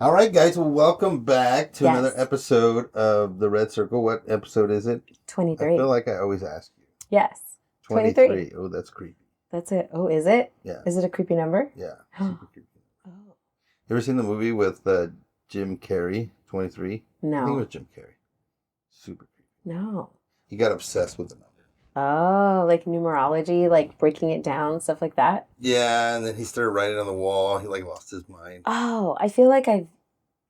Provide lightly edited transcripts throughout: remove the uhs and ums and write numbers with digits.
All right, guys. Well, welcome back to another Yes. episode of the Red Circle. What episode is it? I 23. feel like I always ask you. Yes. 23. Oh, that's creepy. That's it. Oh, is it? Yeah. Is it a creepy number? Yeah. Super creepy. Oh. You ever seen the movie with Jim Carrey, 23? I think it No. was Jim Carrey. Super creepy. No. He got obsessed with the number. Oh, like numerology, like breaking it down, stuff like that? Yeah, and then he started writing on the wall. He lost his mind. Oh, I feel like I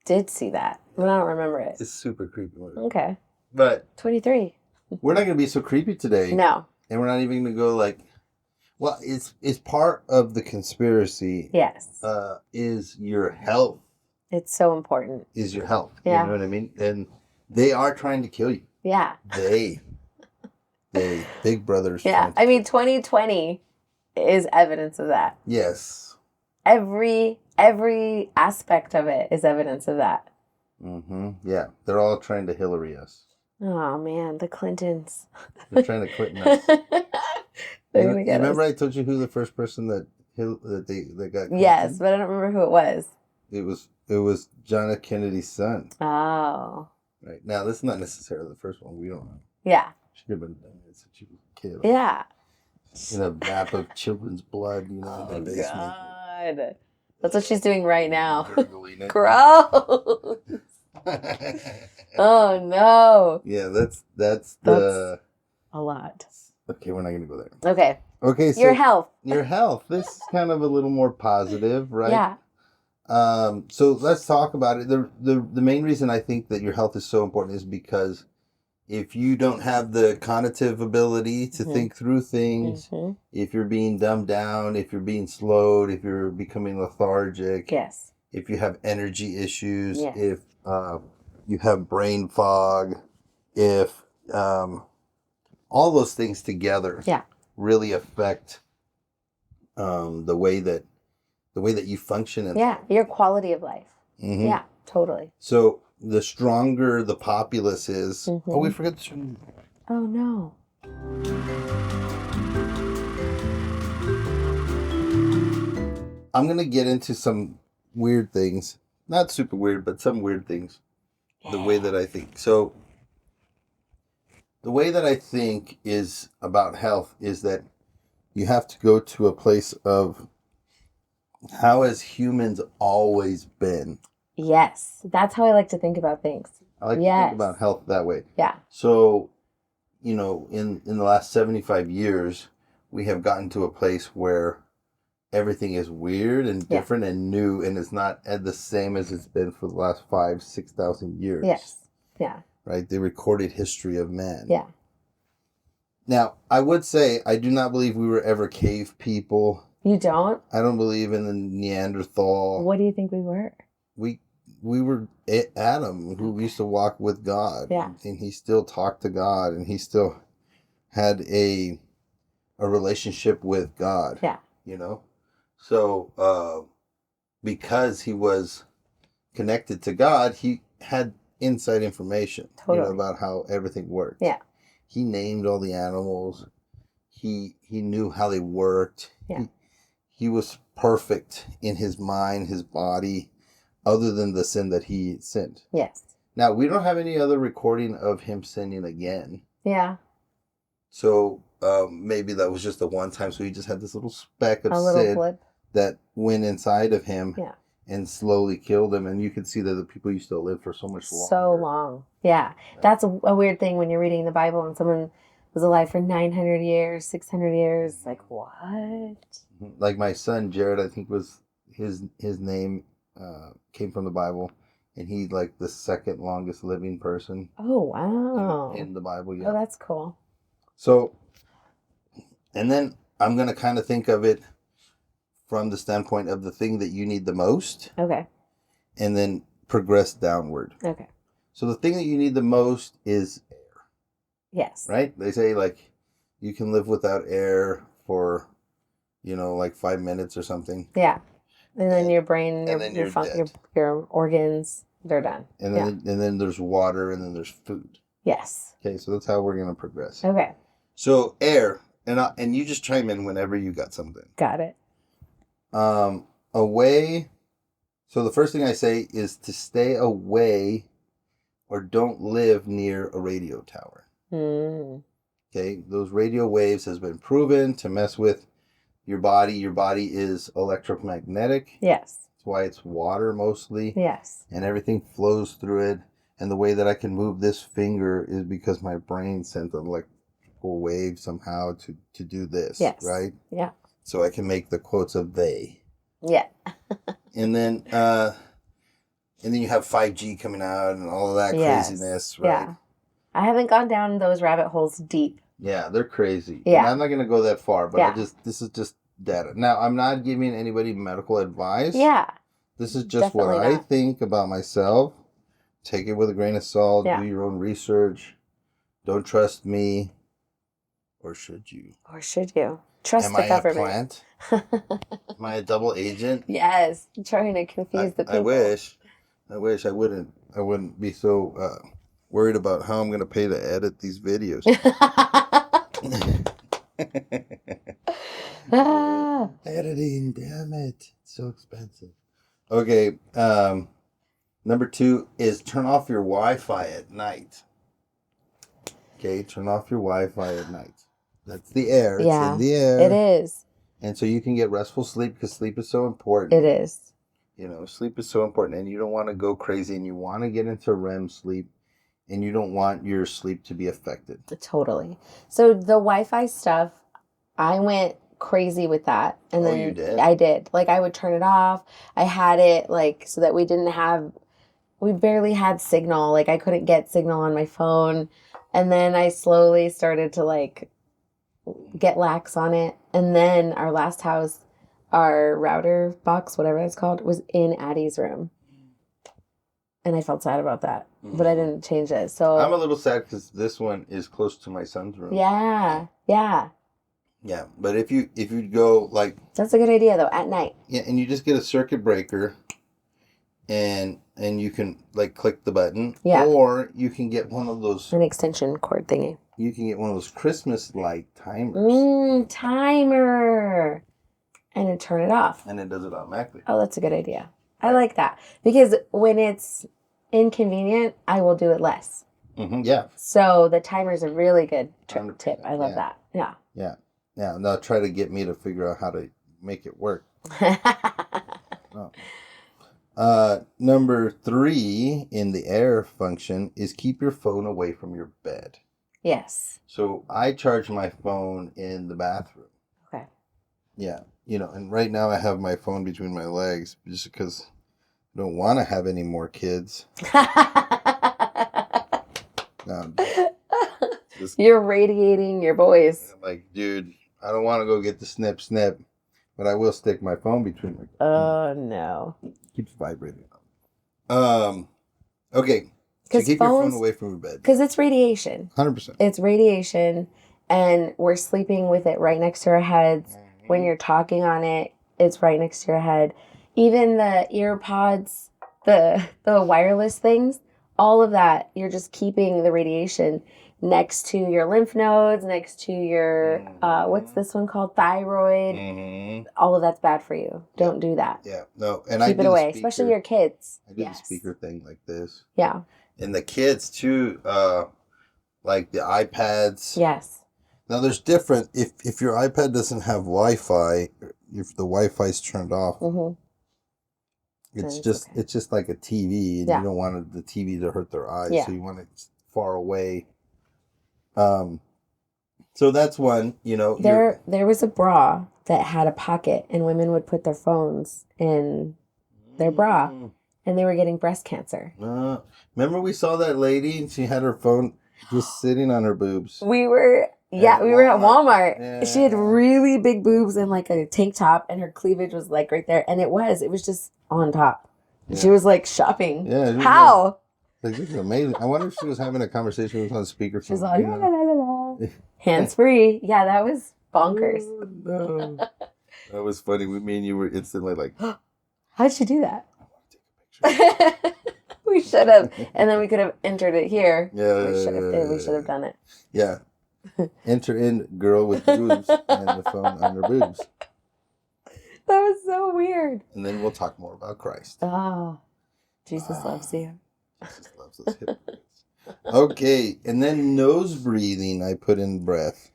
did see that, but I don't remember it. It's super creepy movie. Okay. But 23. we're not going to be so creepy today. No. And we're not even going to go well, it's part of the conspiracy. Yes. Is your health. It's so important. Is your health. Yeah. You know what I mean? And they are trying to kill you. Yeah. They, Big Brothers. Yeah. I mean, 2020 is evidence of that. Yes. Every aspect of it is evidence of that. Mm-hmm. Yeah. They're all trying to Hillary us. Oh man, the Clintons. They're trying to Clinton us. They're gonna get remember us. I told you who the first person that they got Clinton? Yes, but I don't remember who it was. It was John F. Kennedy's son. Oh. Right. Now this is not necessarily the first one. We don't know. Yeah. She could have been done it since she was a kid. Yeah. In a vat of children's blood, in Oh the basement. God. That's what she's doing right now. Gurgling it. Gross. Oh no. Yeah, that's the. A lot. Okay, we're not gonna go there. Okay. Okay, so Your health. Your health. This is kind of a little more positive, right? Yeah. So let's talk about it. The main reason I think that your health is so important is because if you don't have the cognitive ability to think through things, if you're being dumbed down, if you're being slowed, if you're becoming lethargic, Yes. if you have energy issues, Yes. if you have brain fog, if all those things together really affect the way that you function in life. Your quality of life. Mm-hmm. Yeah, totally. So the stronger the populace is. Oh, we forgot to. Oh no. I'm gonna get into some weird things. Not super weird, but some weird things. The way that I think. So the way that I think is about health is that you have to go to a place of how has humans always been. Yes. That's how I like to think about things. I like to think about health that way. Yeah. So, in the last 75 years, we have gotten to a place where everything is weird and different and new, and it's not the same as it's been for the last 5,000-6,000 years. Yes. Yeah. Right? The recorded history of man. Yeah. Now, I would say I do not believe we were ever cave people. You don't? I don't believe in the Neanderthal. What do you think we were? We were Adam, who used to walk with God. Yeah. And he still talked to God, and he still had a relationship with God. Yeah. So, because he was connected to God, he had inside information about how everything worked. Yeah. He named all the animals. He knew how they worked. Yeah. He was perfect in his mind, his body, other than the sin that he sinned. Yes. Now, we don't have any other recording of him sinning again. Yeah. So maybe that was just the one time. So he just had this little speck of sin blip that went inside of him and slowly killed him. And you could see that the people used to live for so much longer. So long. Yeah. That's a weird thing when you're reading the Bible and someone was alive for 900 years, 600 years. Like, what? Like my son, Jared, I think was his name came from the Bible. And he's like the second longest living person. Oh, wow. In the Bible, yeah. Oh, that's cool. So, and then I'm going to kind of think of it from the standpoint of the thing that you need the most. Okay. And then progress downward. Okay. So the thing that you need the most is air. Yes. Right? They say like you can live without air for, 5 minutes or something. Yeah. And then your brain, your organs, they're done. And then there's water, and then there's food. Yes. Okay, so that's how we're going to progress. Okay. So air, and you just chime in whenever you got something. Got it. A way So the first thing I say is to stay away or don't live near a radio tower. Mm. Okay, those radio waves has been proven to mess with your body. Your body is electromagnetic. Yes. That's why it's water mostly. Yes. And everything flows through it. And the way that I can move this finger is because my brain sent an electrical wave somehow to do this. Yes. Right? Yeah. So I can make the quotes of they. Yeah. And then you have 5G coming out and all of that craziness, right? Yeah. I haven't gone down those rabbit holes deep. Yeah, they're crazy. Yeah. And I'm not going to go that far, but Yeah. this is just data. Now, I'm not giving anybody medical advice. Yeah. This is just Definitely what I not. think about myself. Take it with a grain of salt. Yeah. Do your own research. Don't trust me. Or should you? Or should you? Trust Am the I government. a plant? Am I a double agent? Yes. I'm trying to confuse the people. I wish I wouldn't be so worried about how I'm going to pay to edit these videos. Editing, damn it. It's so expensive. Okay, number 2 is turn off your Wi-Fi at night. Okay, turn off your Wi-Fi at night. That's the air. Yeah, it's in the air. It is. And so you can get restful sleep because sleep is so important. It is. You know, sleep is so important and you don't want to go crazy and you want to get into REM sleep and you don't want your sleep to be affected. Totally. So the Wi-Fi stuff, I went crazy with that. And then you did? I did. Like I would turn it off. I had it like so that we barely had signal. Like I couldn't get signal on my phone. And then I slowly started to like get lax on it. And then our last house, our router box, whatever that's called, was in Addie's room. And I felt sad about that. Mm-hmm. But I didn't change it. So I'm a little sad because this one is close to my son's room. Yeah. Yeah. Yeah. But if you go like... That's a good idea though, at night. Yeah, and you just get a circuit breaker and you can like click the button. Yeah. Or you can get one of those... An extension cord thingy. You can get one of those Christmas light timers. Timer. And then turn it off. And it does it automatically. Oh, that's a good idea. I like that. Because when it's inconvenient, I will do it less. Mm-hmm, yeah. So the timer is a really good tip. I love that. Yeah. Yeah. Yeah. Now try to get me to figure out how to make it work. Number 3 in the air function is keep your phone away from your bed. Yes. So I charge my phone in the bathroom. Okay. Yeah. You know, and right now I have my phone between my legs just because I don't want to have any more kids. No, You're radiating your boys. I'm like, dude, I don't want to go get the snip, but I will stick my phone between my... Oh, no. Keeps vibrating. Okay. So keep your phone away from your bed. Because it's radiation. 100%. It's radiation, and we're sleeping with it right next to our heads. Mm-hmm. When you're talking on it, it's right next to your head. Even the ear pods, the wireless things, all of that, you're just keeping the radiation next to your lymph nodes, next to your, what's this one called? Thyroid. Mm-hmm. All of that's bad for you. Don't do that. Yeah. No. And keep it away, especially your kids. I do the speaker thing like this. Yeah. And the kids too, like the iPads. Yes. Now there's different, if your iPad doesn't have Wi-Fi, if the Wi-Fi's turned off, mm-hmm. it's just like a TV, and you don't want the TV to hurt their eyes, so you want it far away. So that's one, you know. There was a bra that had a pocket, and women would put their phones in their bra, and they were getting breast cancer. Remember we saw that lady, and she had her phone just sitting on her boobs. We were at Walmart. Yeah. She had really big boobs and like a tank top, and her cleavage was like right there, and it was just on top. Yeah. She was like shopping. Yeah. How? Like, this is amazing. I wonder if she was having a conversation with on speaperphone. She's like, la, la, la, la. Hands free. Yeah, that was bonkers. Oh, no. That was funny. Me and you were instantly like, how'd she do that? I want to take a picture. We should have. And then we could have entered it here. Yeah. We should have done it. Yeah. Enter in girl with boobs and the phone on her boobs. That was so weird. And then we'll talk more about Christ. Oh, Jesus loves you. Jesus loves us hypocrites. Okay, and then nose breathing, I put in breath.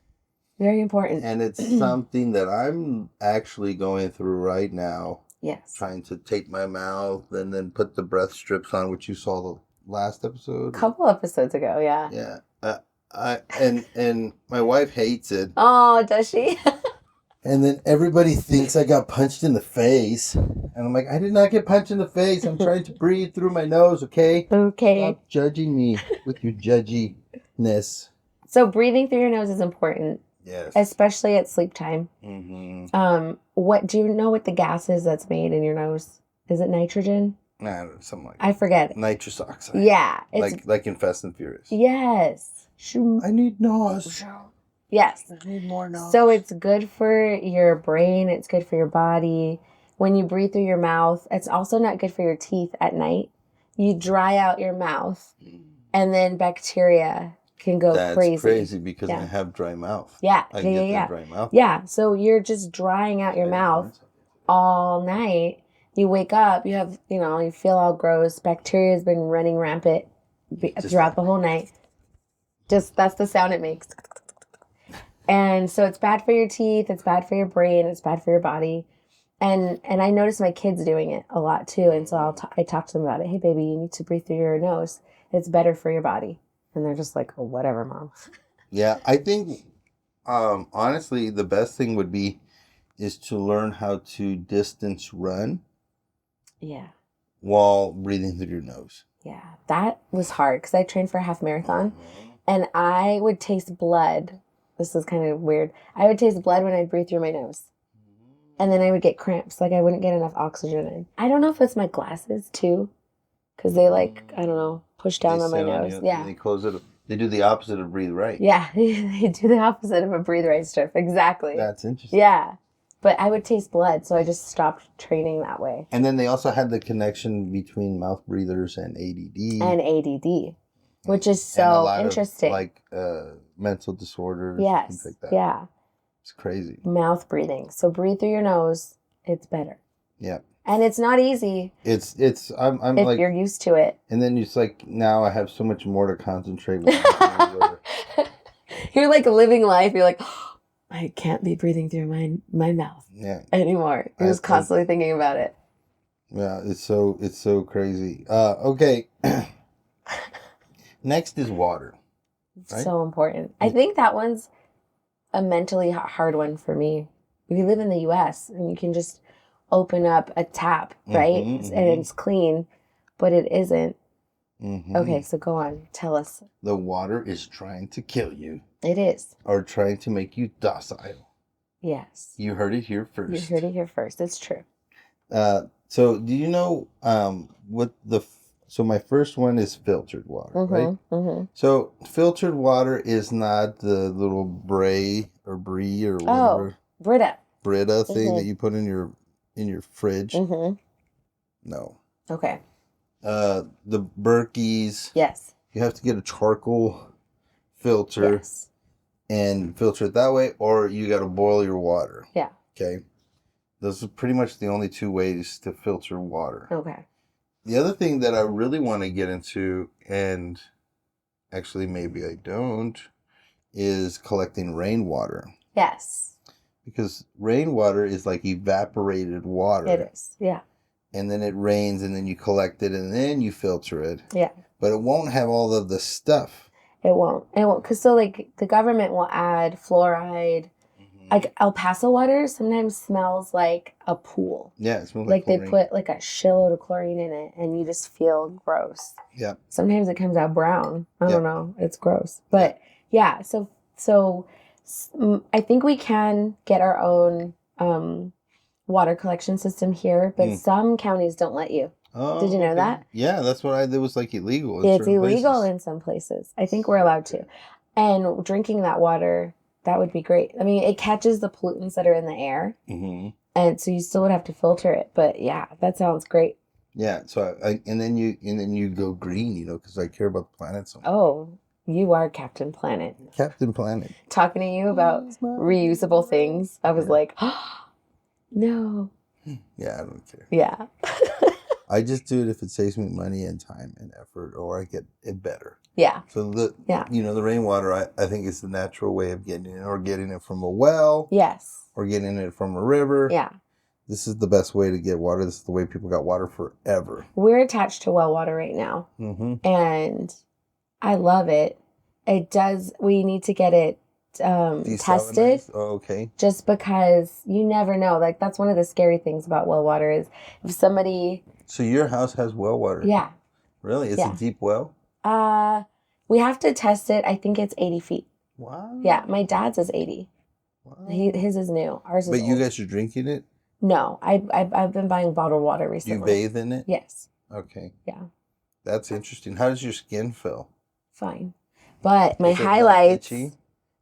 Very important. And it's something that I'm actually going through right now. Yes. Trying to tape my mouth and then put the breath strips on, which you saw the last episode. A couple episodes ago, yeah. Yeah. And my wife hates it. Oh, does she? And then everybody thinks I got punched in the face. And I'm like, I did not get punched in the face. I'm trying to breathe through my nose, okay? Okay. Stop judging me with your judginess. So breathing through your nose is important. Yes. Especially at sleep time. Mm-hmm. What do you know what the gas is that's made in your nose? Is it nitrogen? Nah, something like I forget. nitrous oxide. Yeah. It's, like in Fast and Furious. yes. I need nose. Yes. I need more nose. So it's good for your brain. It's good for your body. When you breathe through your mouth, it's also not good for your teeth at night. You dry out your mouth, and then bacteria can go crazy. That's crazy because I have dry mouth. Yeah. I get that dry mouth. Yeah. So you're just drying out your mouth all night. You wake up, you have, you feel all gross. Bacteria has been running rampant throughout the whole night. That's the sound it makes. And so it's bad for your teeth, it's bad for your brain, it's bad for your body. And I notice my kids doing it a lot too. And so I talk to them about it. Hey, baby, you need to breathe through your nose. It's better for your body. And they're just like, oh, whatever, Mom. Yeah, I think, honestly, the best thing is to learn how to distance run. Yeah. While breathing through your nose. Yeah, that was hard because I trained for a half marathon. And I would taste blood. This is kind of weird. I would taste blood when I'd breathe through my nose. And then I would get cramps. Like I wouldn't get enough oxygen in. I don't know if it's my glasses too. Because they I don't know, push down on my nose. Yeah. They close it. They do the opposite of breathe right. Yeah. They do the opposite of a breathe right strip. Exactly. That's interesting. Yeah. But I would taste blood. So I just stopped training that way. And then they also had the connection between mouth breathers and ADD. And ADD. Which is so interesting. Mental disorders. Yes. Things like that. Yeah. It's crazy. Mouth breathing. So breathe through your nose. It's better. Yeah. And it's not easy. I'm if like, you're used to it. And then it's like, now I have so much more to concentrate with. You're like living life. You're like, oh, I can't be breathing through my mouth anymore. You're just constantly thinking about it. Yeah, it's so crazy. Okay. Next is water. Right? So important. I think that one's a mentally hard one for me. We live in the U.S. and you can just open up a tap, right? And it's clean, but it isn't. Okay, so go on. Tell us. The water is trying to kill you. It is. Or trying to make you docile. Yes. You heard it here first. You heard it here first. It's true. So do you know so my first one is filtered water, right? Mm-hmm. So filtered water is not the little Bray or Brie or whatever. Oh, Brita thing that you put in your fridge. No. Okay. The Berkeys. Yes. You have to get a charcoal filter and filter it that way, or you got to boil your water. Yeah. Okay. Those are pretty much the only two ways to filter water. Okay. The other thing that I really want to get into, and actually maybe I don't, is collecting rainwater. Yes. Because rainwater is like evaporated water. It is, yeah. And then it rains, and then you collect it, and then you filter it. Yeah. But it won't have all of the stuff. It won't. Because the government will add fluoride. Like El Paso water sometimes smells like a pool. Yeah, it smells like chlorine. They put like a shitload of chlorine in it, and you just feel gross. Yeah. Sometimes it comes out brown. I don't know. It's gross. But yeah, so I think we can get our own water collection system here, but some counties don't let you. Oh, did you know that? Yeah, that's what it was like illegal. It's illegal in some places. I think we're allowed to. And drinking that water, that would be great. I mean, it catches the pollutants that are in the air. And so you still would have to filter it. But yeah, that sounds great. Yeah. So and then you go green, because I care about the planet so much. Oh, you are Captain Planet. Captain Planet. Talking to you about reusable things, I was like, oh, no. Yeah, I don't care. Yeah. I just do it if it saves me money and time and effort, or I get it better. Yeah. So Yeah. the rainwater, I think is the natural way of getting it, or getting it from a well, Yes. or getting it from a river. Yeah. This is the best way to get water. This is the way people got water forever. We're attached to well water right now. Mm-hmm. And I love it. We need to get it tested. Oh, okay. Just because you never know. Like, that's one of the scary things about well water is if somebody... So your house has well water? Yeah. Really? It's a deep well? We have to test it. I think it's 80 feet. Wow. Yeah, my dad's is 80. Wow. His is new. Ours is But you old. guys are drinking it? No, I've been buying bottled water recently. You bathe in it? Yes. Okay. Yeah. That's interesting. How does your skin feel? Fine. But my Is it not highlights... itchy?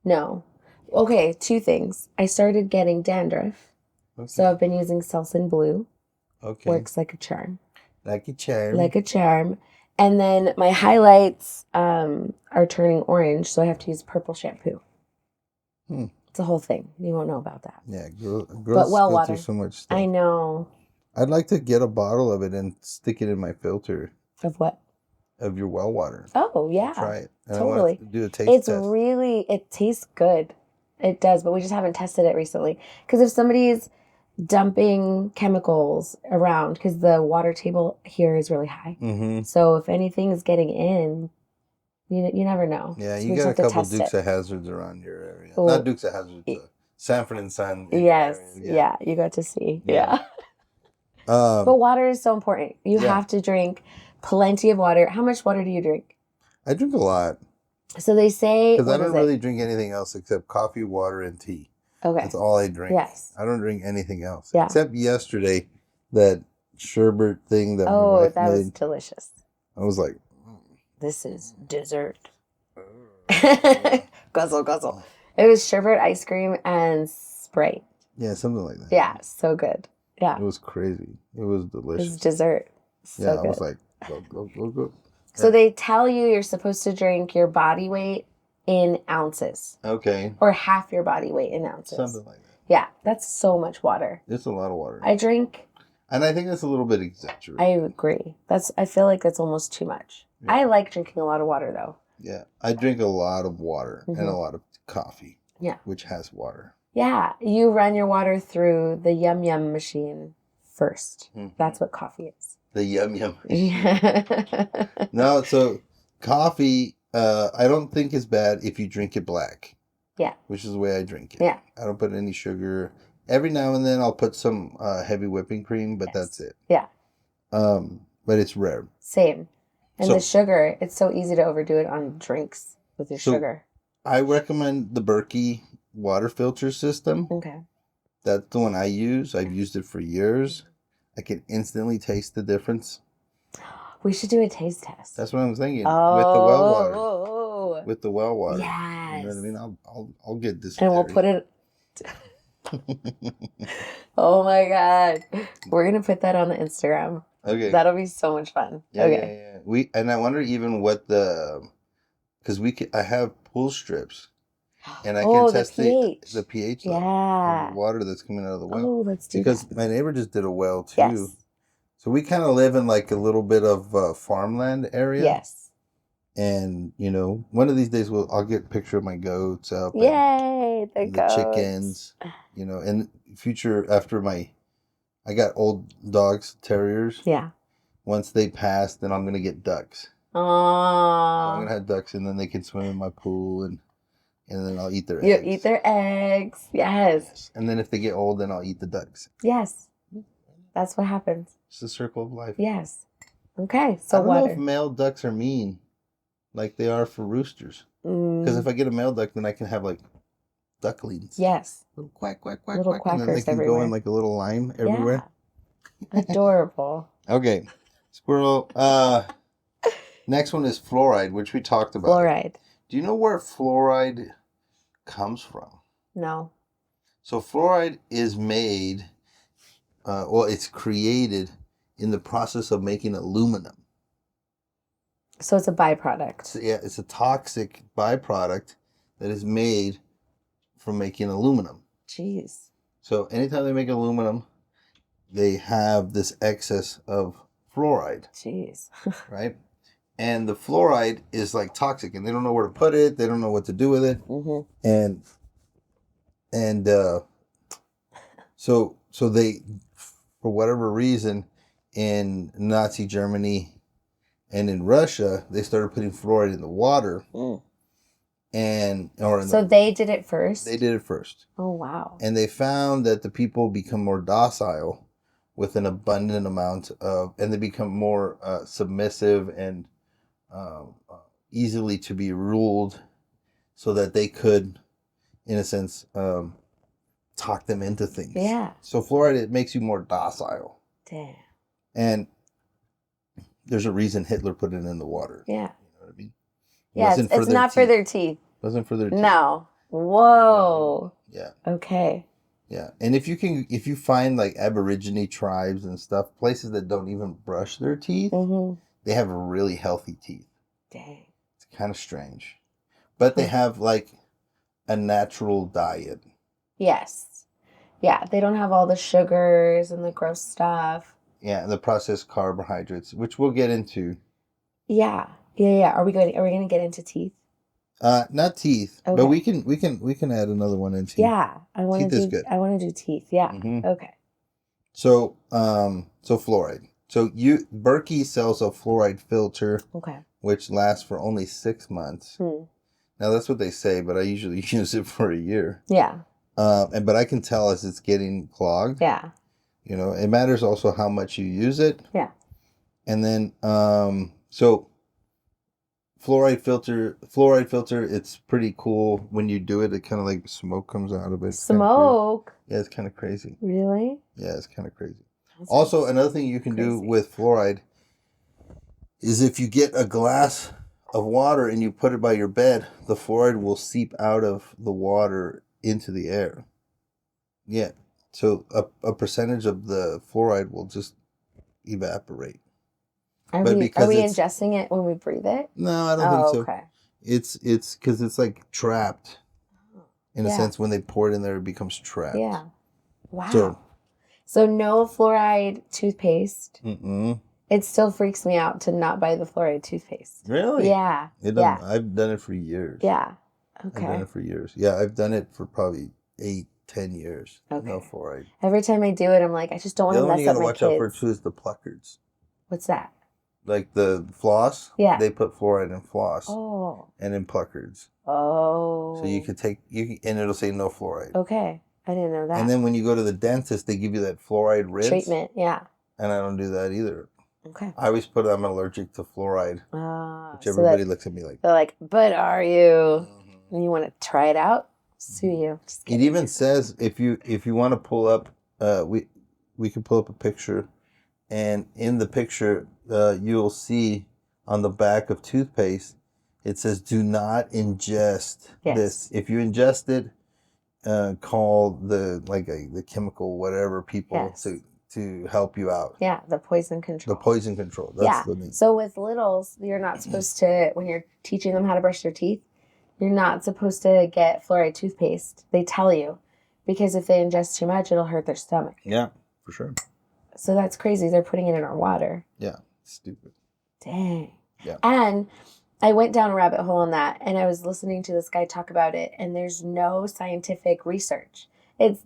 No. Okay, 2 things. I started getting dandruff. Okay. So I've been using Selsun Blue. Okay. Works like a charm. Like a charm. Like a charm. And then my highlights are turning orange, so I have to use purple shampoo. It's a whole thing. You won't know about that. Yeah, girls but well go water. through so much stuff. I know. I'd like to get a bottle of it and stick it in my filter. Of what? Of your well water. Oh, yeah. I'll try it. And totally. I want to do a taste it's test. It tastes good. It does, but we just haven't tested it recently. Because if somebody's dumping chemicals around, because the water table here is really high. Mm-hmm. So if anything is getting in, you never know. Yeah, So you got a couple Dukes of Hazards around your area. Ooh. Not Dukes of Hazards, Sanford and Son. Yes, yeah, you got to see. Yeah. But water is so important. You have to drink plenty of water. How much water do you drink? I drink a lot. So they say... Because I don't really drink anything else except coffee, water, and tea. Okay. That's all I drink. Yes. I don't drink anything else. Yeah. Except yesterday, that sherbet thing that my Oh, wife that made. was delicious. I was like... This is dessert. Guzzle, guzzle. It was sherbet ice cream and Sprite. Yeah, something like that. Yeah, so good. Yeah. It was crazy. It was delicious. It was dessert. So yeah, good. I was like, go. So they tell you you're supposed to drink your body weight in ounces. Okay. Or half your body weight in ounces. Something like that. Yeah, that's so much water. It's a lot of water. I drink... And I think that's a little bit exaggerated. I agree. I feel like that's almost too much. Yeah. I like drinking a lot of water, though. Yeah, I drink a lot of water and a lot of coffee. Yeah. Which has water. Yeah, you run your water through the yum yum machine first. Mm-hmm. That's what coffee is. The yum yum machine. Yeah. No, so coffee, I don't think is bad if you drink it black. Yeah. Which is the way I drink it. Yeah. I don't put any sugar. Every now and then I'll put some heavy whipping cream, but that's it. Yeah. But it's rare. Same. And the sugar, it's so easy to overdo it on drinks with your sugar. I recommend the Berkey water filter system. Okay. That's the one I use. I've used it for years. I can instantly taste the difference. We should do a taste test. That's what I'm thinking. Oh. With the well water. With the well water. Yes. You know what I mean? I'll get this. And we'll put it... Oh my God. We're going to put that on the Instagram. Okay. That'll be so much fun. Yeah, okay. Yeah. And I wonder even what because I have pool strips. And I can test the pH level of the water that's coming out of the well. Oh, let's do that. Because my neighbor just did a well too. Yes. So we kind of live in like a little bit of farmland area. Yes. And, one of these days I'll get a picture of my goats up. Yay, the goats. Chickens. In future after I got old dogs, terriers. Yeah. Once they pass, then I'm going to get ducks. Oh. So I'm going to have ducks and then they can swim in my pool and then I'll eat their eggs. You eat their eggs. Yes. And then if they get old, then I'll eat the ducks. Yes. That's what happens. It's the circle of life. Yes. Okay. So I don't know if male ducks are mean like they are for roosters. Because if I get a male duck, then I can have like ducklings. Yes. Little quack, quack, quack, little quack. And then they can go in like a little line everywhere. Yeah. Adorable. Okay. Squirrel. Next one is fluoride, which we talked about. Fluoride. Do you know where fluoride comes from? No. So fluoride is made, it's created in the process of making aluminum. So it's a byproduct. So, yeah, it's a toxic byproduct that is made from making aluminum. Jeez. So anytime they make aluminum, they have this excess of fluoride, Jeez. right? And the fluoride is like toxic, and they don't know where to put it. They don't know what to do with it, and so they, for whatever reason, in Nazi Germany and in Russia, they started putting fluoride in the water, They did it first. They did it first. Oh wow! And they found that the people become more docile with an abundant amount of, and they become more submissive and easily to be ruled, so that they could, in a sense, talk them into things. Yeah. So fluoride, it makes you more docile. Damn. And there's a reason Hitler put it in the water. Yeah. You know what I mean? Yeah, it's not for their teeth. Wasn't for their teeth. No. Whoa. Yeah. Okay. Yeah. And if you find like Aborigine tribes and stuff, places that don't even brush their teeth, they have really healthy teeth. Dang. It's kind of strange. But they have like a natural diet. Yes. Yeah, they don't have all the sugars and the gross stuff. Yeah, and the processed carbohydrates, which we'll get into. Yeah. Are we going to get into teeth? Not teeth, okay. but we can add another one in teeth. Yeah, I want to do. I want to do teeth. Yeah. Okay. So fluoride. So Berkey sells a fluoride filter. Okay. Which lasts for only 6 months. Now that's what they say, but I usually use it for a year. Yeah. But I can tell as it's getting clogged. Yeah. You know, it matters also how much you use it. Yeah. And then so fluoride filter, it's pretty cool. When you do it, it kind of like smoke comes out of it. Smoke? Yeah, it's kind of crazy. Really? Yeah, it's kind of crazy. Also, another thing you can do with fluoride is if you get a glass of water and you put it by your bed, the fluoride will seep out of the water into the air. Yeah. So a percentage of the fluoride will just evaporate. Are we ingesting it when we breathe it? No, I don't think so. Okay. It's because it's like trapped. In a sense, when they pour it in there, it becomes trapped. Yeah. Wow. So no fluoride toothpaste. It still freaks me out to not buy the fluoride toothpaste. Really? Yeah. I've done it for years. Yeah. Okay. I've done it for years. Yeah, I've done it for probably 8-10 years. Okay. No fluoride. Every time I do it, I'm like, I just don't want to mess up my kids. The other one you gotta watch out for too is the pluckers. What's that? Like the floss. Yeah. They put fluoride in floss. Oh. And in pluckers. Oh. So you could and it'll say no fluoride. Okay. I didn't know that. And then when you go to the dentist, they give you that fluoride rinse. Treatment, yeah. And I don't do that either. Okay. I always put I'm allergic to fluoride. Which so everybody looks at me like. They're like, but are you? And you want to try it out? Sue you. It even says if you want to pull up, we can pull up a picture, and in the picture, you'll see on the back of toothpaste, it says do not ingest this. If you ingest it, call the chemical whatever people to help you out. Yeah, the poison control. The poison control. That's the name. So with littles, you're not supposed to, when you're teaching them how to brush their teeth, you're not supposed to get fluoride toothpaste. They tell you, because if they ingest too much, it'll hurt their stomach. Yeah, for sure. So that's crazy. They're putting it in our water. Yeah, stupid. Dang. Yeah. And I went down a rabbit hole on that, and I was listening to this guy talk about it, and there's no scientific research.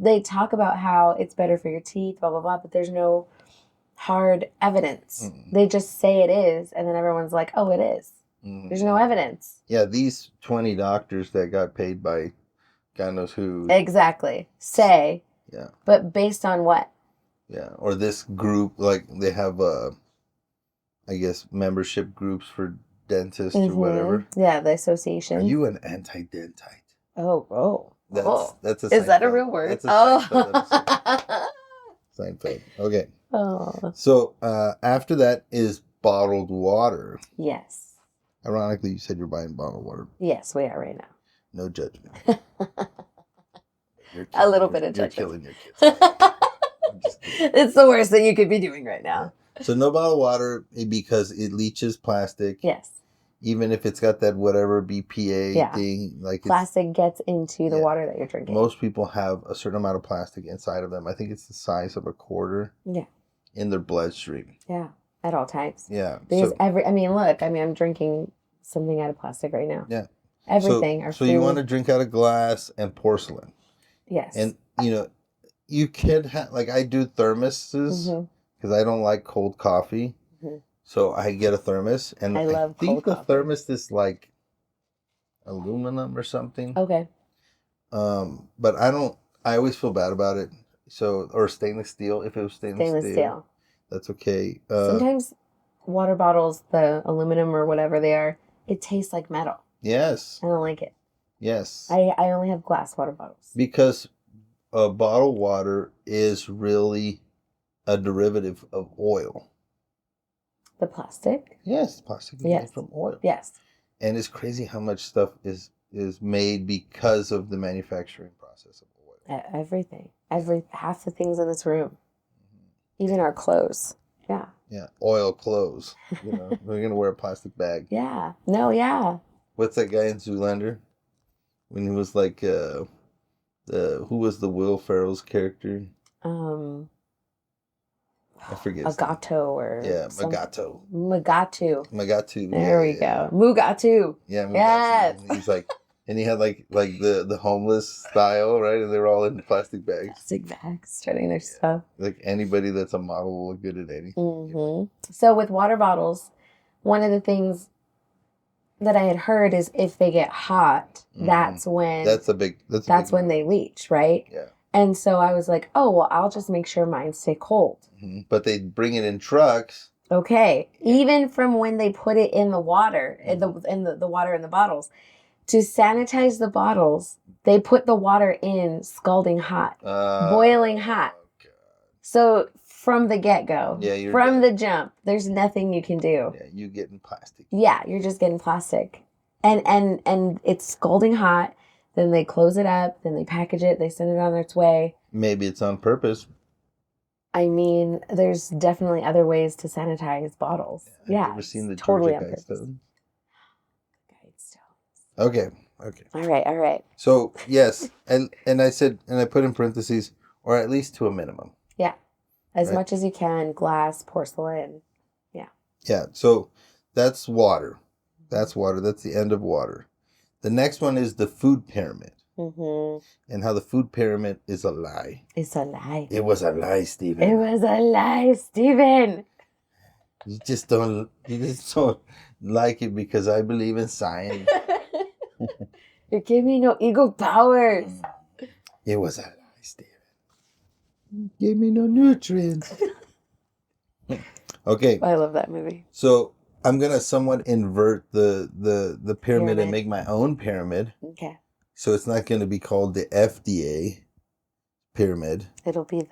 They talk about how it's better for your teeth, blah, blah, blah, but there's no hard evidence. They just say it is, and then everyone's like, oh, it is. There's no evidence. Yeah, these 20 doctors that got paid by God knows who. Exactly. Say. Yeah. But based on what? Yeah, or this group, like they have, I guess, membership groups for dentists or whatever. Yeah, the association. Are you an anti-dentite? Oh. That's a Is that a real word? That's a Seinfeld. Okay. Oh. So after that is bottled water. Yes. Ironically, you said you're buying bottled water. Yes, we are right now. No judgment. A little bit of judgment. You're killing your kids. It's the worst thing you could be doing right now. So no bottled water because it leaches plastic. Yes. even if it's got that whatever BPA Yeah. thing, like Plastic gets into the Yeah. water that you're drinking. most people have a certain amount of plastic inside of them. I think it's the size of a quarter. Yeah. In their bloodstream. Yeah. At all times. Yeah. Because I'm drinking something out of plastic right now. Yeah. Everything. So you want to drink out of glass and porcelain. Yes. And, you can have, like, I do thermoses because I don't like cold coffee. Mm-hmm. So I get a thermos. And I love think cold the coffee. thermos is like aluminum or something. Okay. But I always feel bad about it. So, or stainless steel. If it was stainless steel. That's okay. Sometimes water bottles, the aluminum or whatever they are, it tastes like metal. Yes. I don't like it. Yes. I only have glass water bottles. Because bottled water is really a derivative of oil. The plastic? Yes, plastic is made from oil. Yes. And it's crazy how much stuff is made because of the manufacturing process of oil. Everything. Half the things in this room. Even our clothes. Yeah. Yeah, oil clothes. We're going to wear a plastic bag. Yeah. No, yeah. What's that guy in Zoolander? When he was like, who was the Will Ferrell's character? I forget. Agato or Magato. Magatu. There we go. Mugatu. Yeah, Mugatu. Yes. And he's like, and he had like the homeless style, right? And they were all in plastic bags. Plastic bags, treading their stuff. Like anybody that's a model will look good at anything. Mm-hmm. So with water bottles, one of the things that I had heard is if they get hot, that's when when they leach, right? Yeah. And so I was like, oh well, I'll just make sure mine stay cold. Mm-hmm. But they bring it in trucks. Okay, even from when they put it in the water, in the water in the bottles, to sanitize the bottles, they put the water in scalding hot, boiling hot. God. So from the get-go, the jump, there's nothing you can do. Yeah, you getting plastic. Yeah, you're just getting plastic. And it's scalding hot, then they close it up, then they package it, they send it on its way. Maybe it's on purpose. I mean, there's definitely other ways to sanitize bottles. Yeah. Have you ever seen the Georgia Guidestones? Okay. All right. So, yes, and I said, and I put in parentheses, or at least to a minimum. Yeah. As much as you can, glass, porcelain. Yeah. Yeah, so that's water. That's water. That's the end of water. The next one is the food pyramid. Mm-hmm. And how the food pyramid is a lie. It's a lie. It was a lie, Stephen. It was a lie, Stephen. You just don't like it because I believe in science. You give me no ego powers. It was a lie, Stephen. You gave me no nutrients. Okay. I love that movie. So I'm gonna somewhat invert the pyramid and make my own pyramid. Okay. So it's not gonna be called the FDA pyramid. It'll be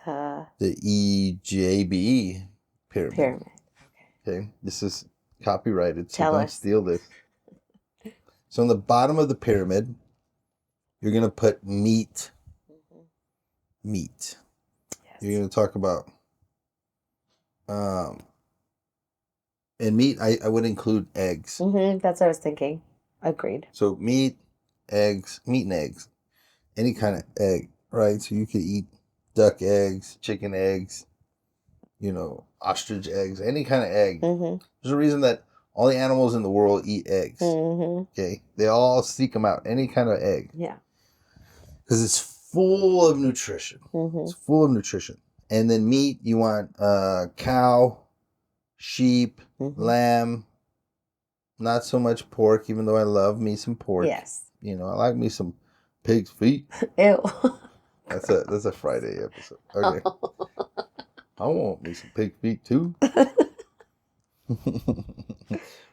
the EJB pyramid. Okay. This is copyrighted, so don't steal this. So on the bottom of the pyramid, you're gonna put meat. Mm-hmm. Meat. Yes. You're gonna talk about and meat, I would include eggs. Mm-hmm. That's what I was thinking. Agreed. So meat and eggs. Any kind of egg, right? So you could eat duck eggs, chicken eggs, ostrich eggs, any kind of egg. Mm-hmm. There's a reason that all the animals in the world eat eggs. Mm-hmm. Okay? They all seek them out, any kind of egg. Yeah. Because it's full of nutrition. Mm-hmm. It's full of nutrition. And then meat, you want cow, sheep, mm-hmm. lamb, not so much pork, even though I love me some pork. Yes. I like me some pig's feet. Ew. That's a Friday episode. Okay. I want me some pig's feet too.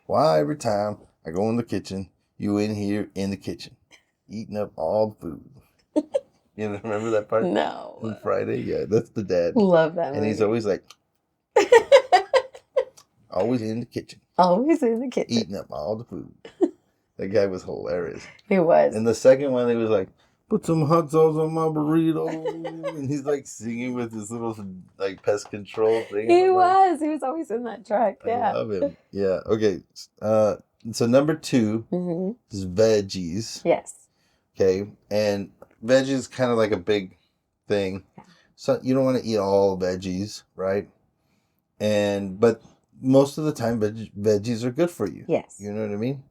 Why every time I go in the kitchen, you in here in the kitchen, eating up all the food. You remember that part? No. On Friday? Yeah, that's the dad. Love that movie. And he's always like, always in the kitchen. Always in the kitchen. Eating up all the food. That guy was hilarious. He was. And the second one, he was like, put some hot sauce on my burrito. And he's like singing with his little like pest control thing. He was always in that truck. Yeah. I love him. Yeah. Okay. So number 2 Mm-hmm. is veggies. Yes. Okay, and veggies is kind of like a big thing. Yeah. So you don't want to eat all veggies, right? But most of the time, veggies are good for you. Yes. You know what I mean?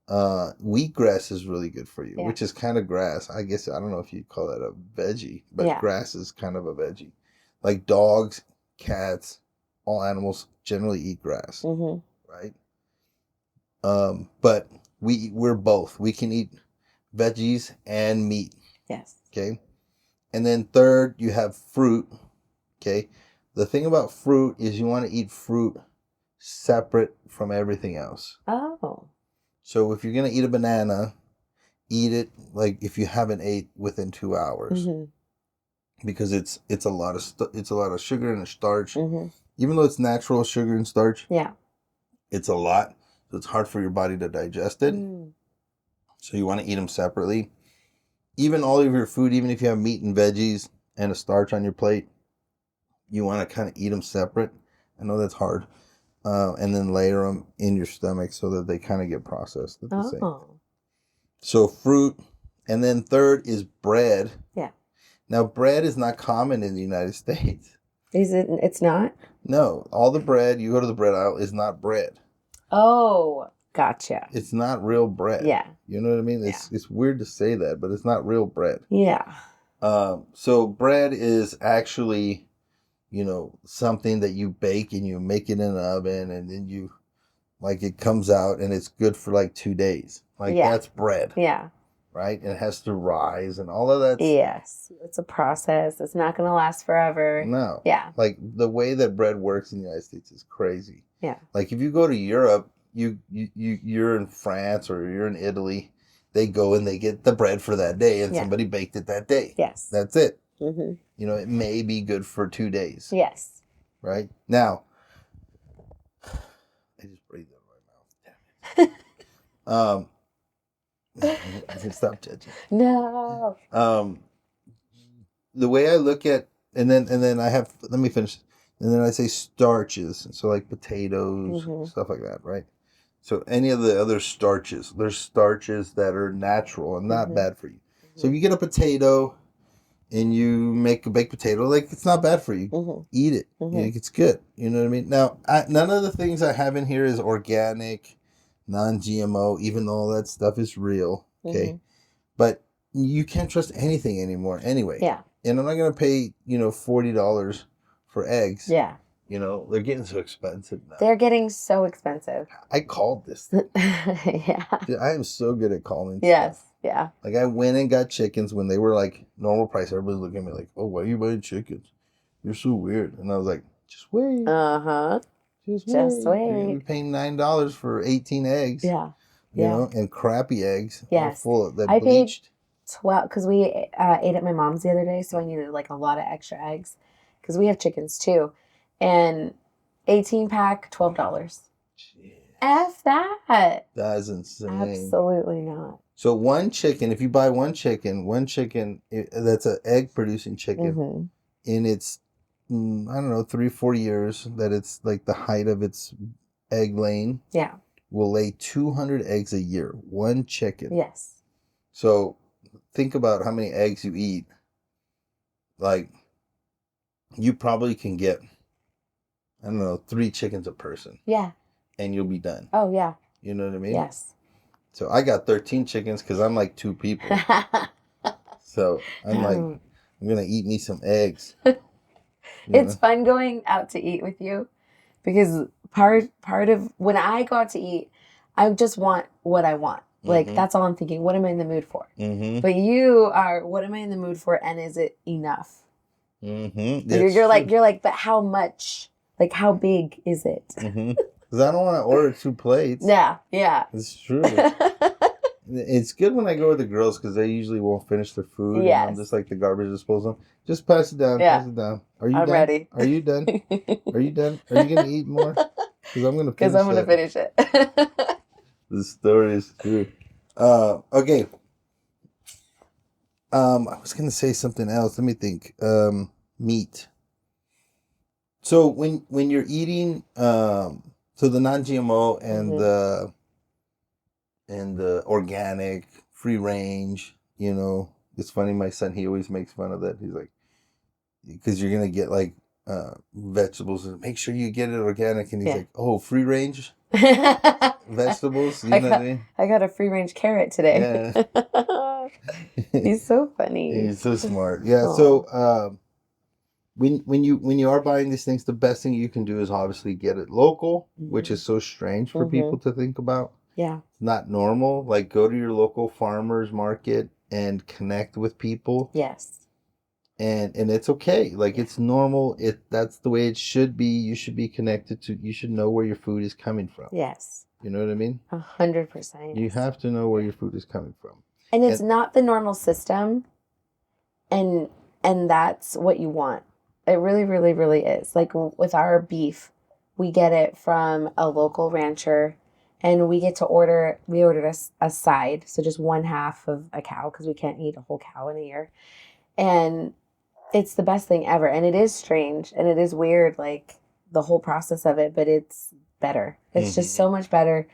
Wheatgrass is really good for you, Yeah. which is kind of grass. I guess I don't know if you'd call that a veggie, but Yeah. grass is kind of a veggie. Like dogs, cats, all animals generally eat grass, Mm-hmm. right? But we're both. We can eat veggies and meat. Yes. Okay. And then third, you have fruit. Okay. The thing about fruit is you want to eat fruit separate from everything else. Oh. So if you're going to eat a banana, eat it like if you haven't ate within 2 hours. Mm-hmm. Because it's a lot of it's a lot of sugar and starch. Mm-hmm. Even though it's natural sugar and starch, Yeah. it's a lot. So it's hard for your body to digest it. Mm. So you want to eat them separately. Even all of your food, even if you have meat and veggies and a starch on your plate, you want to kind of eat them separate. I know that's hard. And then layer them in your stomach so that they kind of get processed at the same time. Oh. So fruit. And then third is bread. Yeah. Now, bread is not common in the United States. Is it? It's not? No, all the bread, you go to the bread aisle, is not bread. Oh, gotcha. It's not real bread. Yeah. You know what I mean? It's weird to say that, but it's not real bread. Yeah. So bread is actually, something that you bake and you make it in an oven and then it comes out and it's good for like 2 days. That's bread. Yeah. Right? And it has to rise and all of that. Yes. It's a process. It's not going to last forever. No. Yeah. Like the way that bread works in the United States is crazy. Yeah. Like if you go to Europe, you're in France or you're in Italy, they go and they get the bread for that day and somebody baked it that day. Yes. That's it. Mm-hmm. It may be good for 2 days. Yes. Right? Now, I just breathed in my mouth. Damn it. Stop judging. No. The way I look at and then I have let me finish. And then I say starches, so like potatoes, stuff like that, right? So any of the other starches, there's starches that are natural and not bad for you. So if you get a potato and you make a baked potato, it's not bad for you. Eat it. It's good. You know what I mean? Now, none of the things I have in here is organic, non-GMO, even though all that stuff is real. Okay. But you can't trust anything anymore anyway. Yeah. And I'm not going to pay, $40 for eggs. Yeah. They're getting so expensive now. They're getting so expensive. I called this thing. Yeah. Dude, I am so good at calling Yes. stuff. Yeah. I went and got chickens when they were normal price. Everybody's looking at me like, oh, why are you buying chickens? You're so weird. And I was like, just wait. Uh-huh. Just wait. You're going to be paying $9 for 18 eggs. Yeah. And crappy eggs. Yes. Full of that I bleached. paid 12 because we ate at my mom's the other day, so I needed a lot of extra eggs because we have chickens too, and 18-pack $12. F that. That is insane. Absolutely not. So one chicken, if you buy one chicken that's an egg producing chicken, in its I don't know 3-4 years that it's the height of its egg laying. Yeah. Will lay 200 eggs a year. One chicken. Yes. So think about how many eggs you eat. You probably can get, I don't know, 3 chickens a person. Yeah. And you'll be done. Oh, yeah. You know what I mean? Yes. So I got 13 chickens because I'm 2 people. So I'm I'm going to eat me some eggs. It's fun going out to eat with you because part of when I go out to eat, I just want what I want. That's all I'm thinking. What am I in the mood for? But you are, what am I in the mood for? And is it enough? You're like, but how much? How big is it? Because I don't want to order 2 plates. Yeah, yeah. It's true. It's good when I go with the girls because they usually won't finish their food. Yes. And I'm just the garbage disposal. Just pass it down. Yeah. Pass it down. Are you I'm done? ready. Are you done? Are you done? Are you going to eat more? Because I'm going to finish it. The story is true. Okay. I was going to say something else. Let me think. Meat. So when you're eating, so the non-GMO and and the organic, free range. You know, it's funny. My son, he always makes fun of that. He's like, because you're gonna get like vegetables, and make sure you get it organic. And he's like, oh, free range vegetables. You know what I mean? I got a free range carrot today. Yeah. He's so funny. He's so smart. Yeah. Aw. So when you are buying these things, the best thing you can do is obviously get it local, which is so strange for people to think about. Yeah. Not normal. Like, go to your local farmers market and connect with people. Yes. And it's okay. Like, it's normal. That's the way it should be. You should be connected to. You should know where your food is coming from. Yes. You know what I mean? 100%. You have to know where your food is coming from. And it's not the normal system, and that's what you want. It really, really, really is. Like with our beef, we get it from a local rancher, and we ordered a side, so just one half of a cow, because we can't eat a whole cow in a year. And it's the best thing ever. And it is strange, and it is weird, like the whole process of it, but it's better. It's just so much better.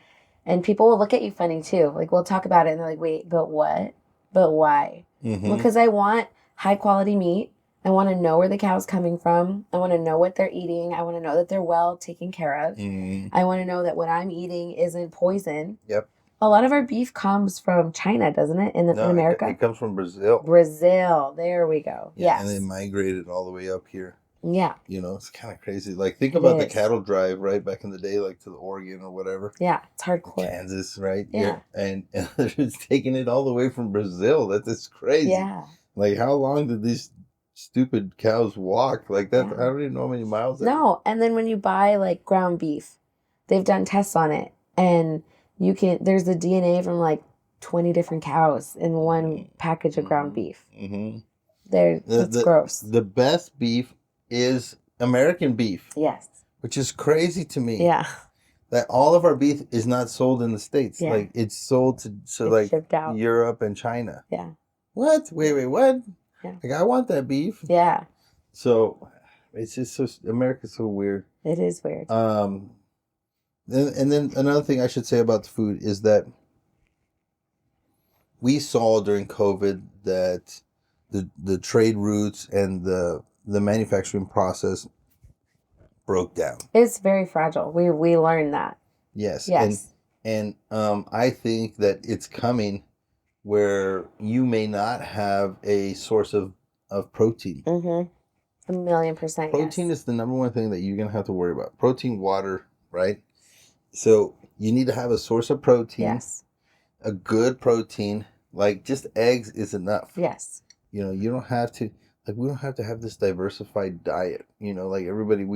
And people will look at you funny too. Like, we'll talk about it and they're like, wait, but what? But why? Because I want high quality meat. I want to know where the cow's coming from. I want to know what they're eating. I want to know that they're well taken care of. I want to know that what I'm eating isn't poison. Yep. A lot of our beef comes from China, doesn't it? In America? It comes from Brazil. Brazil. There we go. Yeah, Yes. And they migrated all the way up here. Yeah. You know, it's kind of crazy. Like, think about the cattle drive, right? Back in the day, like to the Oregon or whatever. Yeah, it's hardcore. Kansas, right? Yeah. And they're just taking it all the way from Brazil. That's crazy. Yeah. Like, how long did these stupid cows walk? Like that, I don't even know how many miles. No, and then when you buy like ground beef, they've done tests on it, and there's the DNA from like 20 different cows in one package of ground beef. That's gross. The best beef is American beef. Yes. Which is crazy to me. Yeah. That all of our beef is not sold in the States. Yeah. Like, it's sold to like shipped out. Europe and China. Yeah. What? Wait, what? Yeah. Like, I want that beef. Yeah. So it's just so, America's so weird. It is weird. And then another thing I should say about the food is that we saw during COVID that the trade routes and the manufacturing process broke down. It's very fragile. We learned that. Yes. Yes. And I think that it's coming where you may not have a source of protein. 1,000,000%. Protein is the number one thing that you're going to have to worry about. Protein, water, right? So you need to have a source of protein. Yes. A good protein. Like, just eggs is enough. Yes. You know, you don't have to, like, we don't have to have this diversified diet. You know, like everybody,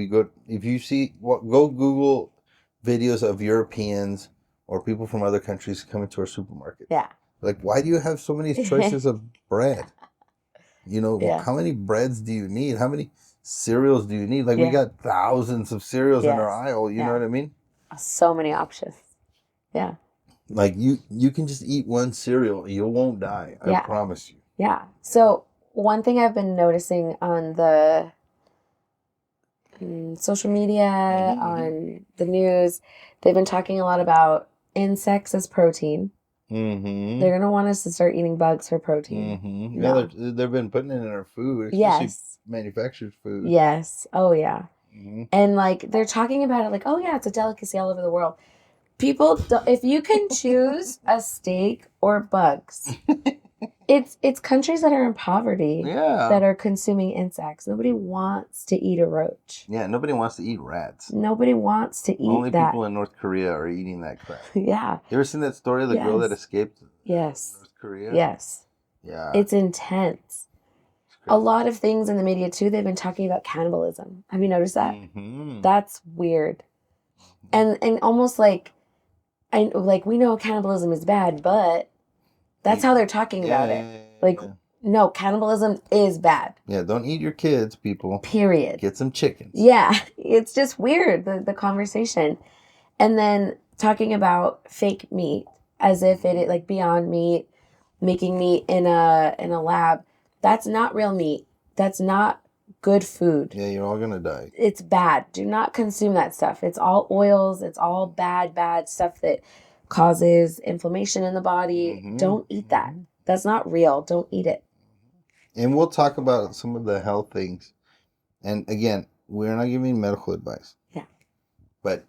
if you see, go Google videos of Europeans or people from other countries coming to our supermarket. Yeah. Like, why do you have so many choices of bread? You know, how many breads do you need? How many cereals do you need? Like, we got thousands of cereals in our aisle. You know what I mean? So many options. Yeah. Like, you can just eat one cereal. You won't die. I promise you. Yeah. So one thing I've been noticing on the social media, on the news, they've been talking a lot about insects as protein. They're going to want us to start eating bugs for protein. Yeah, they've been putting it in our food, especially manufactured food. Yes. Oh, yeah. And like, they're talking about it like, oh, yeah, it's a delicacy all over the world. People, if you can choose a steak or bugs, it's countries that are in poverty that are consuming insects. Nobody wants to eat a roach. Yeah, nobody wants to eat rats. Nobody wants to eat Only that. people in North Korea are eating that crap. Yeah. You ever seen that story of the girl that escaped North Korea? Yes. Yeah. It's intense. A lot of things in the media, too, they've been talking about cannibalism. Have you noticed that? That's weird. And almost like, we know cannibalism is bad, but that's how they're talking about it. Like, no, cannibalism is bad. Yeah, don't eat your kids, people. Period. Get some chickens. Yeah, it's just weird, the conversation. And then talking about fake meat as if it like Beyond Meat, making meat in a lab. That's not real meat. That's not good food. Yeah, you're all gonna die. It's bad. Do not consume that stuff. It's all oils. It's all bad stuff that causes inflammation in the body. Mhm. Don't eat that. That's not real. Don't eat it. And we'll talk about some of the health things. And again, we're not giving medical advice. Yeah. But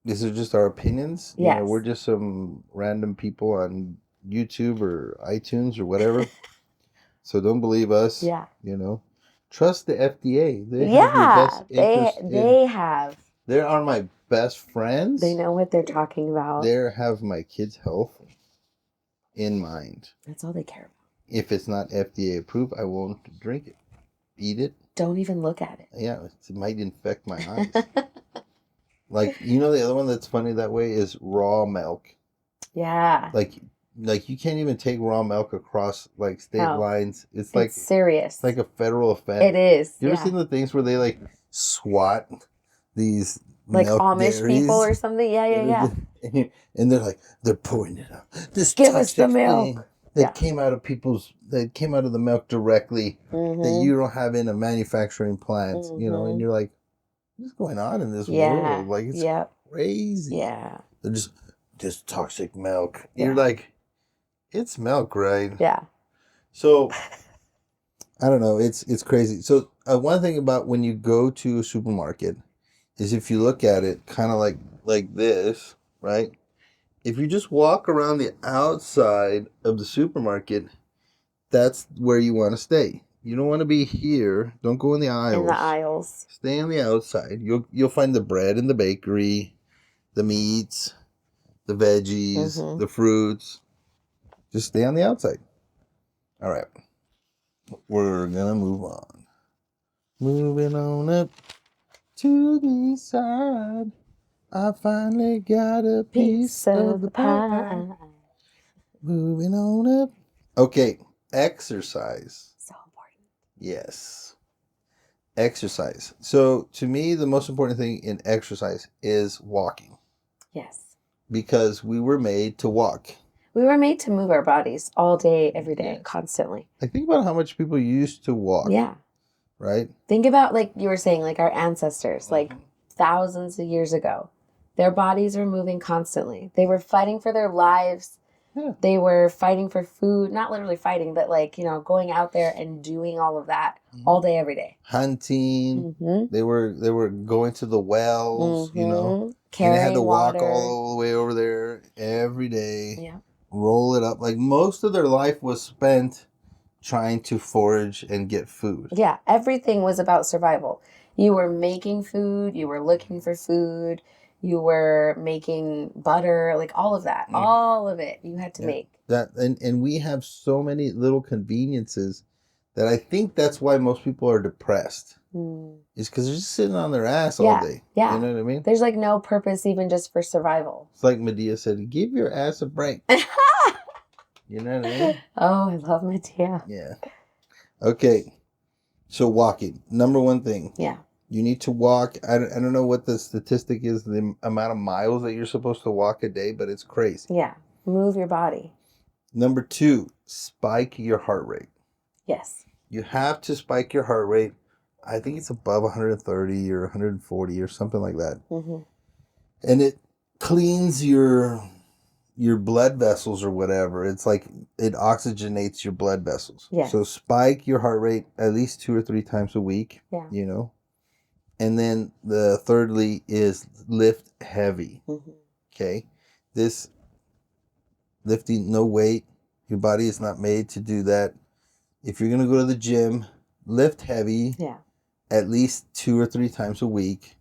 these are just our opinions. Yes. You know, we're just some random people on YouTube or iTunes or whatever. So don't believe us. Yeah. You know, trust the FDA. They have your Yeah. best interest. They have. They are my best friends. They know what they're talking about. They have my kids' health in mind. That's all they care about. If it's not FDA approved, I won't drink it. Eat it. Don't even look at it. Yeah, it might infect my eyes. Like, you know, the other one that's funny that way is raw milk. Yeah. Like you can't even take raw milk across like state lines. It's like serious. It's like a federal offense. It is. You ever seen the things where they like swat these like milk Amish dairies? People or something? Yeah. And they're like, they're pouring it out. This give us the milk. That came out of the milk directly that you don't have in a manufacturing plant, you know, and you're like, what's going on in this world? Like, it's crazy. Yeah. They're just toxic milk. You're like, it's milk, right? Yeah. So, I don't know. It's crazy. So, one thing about when you go to a supermarket is if you look at it kind of like this, right? If you just walk around the outside of the supermarket, that's where you want to stay. You don't want to be here. Don't go in the aisles. In the aisles. Stay on the outside. You'll find the bread in the bakery, the meats, the veggies, the fruits. Just stay on the outside. All right. We're going to move on. Moving on up to the side. I finally got a piece of the pie. Moving on up. Okay, exercise. So important. Yes. Exercise. So to me, the most important thing in exercise is walking. Yes. Because we were made to walk. We were made to move our bodies all day, every day, constantly. Like, think about how much people used to walk. Yeah. Right? Think about, like you were saying, like our ancestors, like thousands of years ago. Their bodies were moving constantly. They were fighting for their lives. Yeah. They were fighting for food, not literally fighting, but like, you know, going out there and doing all of that all day, every day. Hunting. They were going to the wells, you know. Carrying and they had to water. walk all the way over there every day. Yeah. Roll it up. Like, most of their life was spent trying to forage and get food. Yeah. Everything was about survival. You were making food. You were looking for food. You were making butter, like all of that, all of it you had to make. That and we have so many little conveniences that I think that's why most people are depressed. Is because they're just sitting on their ass all day. Yeah. You know what I mean? There's like no purpose even just for survival. It's like Medea said, give your ass a break. You know what I mean? Oh, I love Medea. Yeah. Okay. So walking, number one thing. Yeah. You need to walk. I don't know what the statistic is, the amount of miles that you're supposed to walk a day, but it's crazy. Yeah. Move your body. Number 2, spike your heart rate. Yes. You have to spike your heart rate. I think it's above 130 or 140 or something like that. And it cleans your blood vessels or whatever. It's like it oxygenates your blood vessels. Yeah. So spike your heart rate at least 2 or 3 times a week. Yeah. You know. And then the thirdly is lift heavy. Okay. This lifting, no weight. Your body is not made to do that. If you're going to go to the gym, lift heavy. Yeah. At least 2 or 3 times a week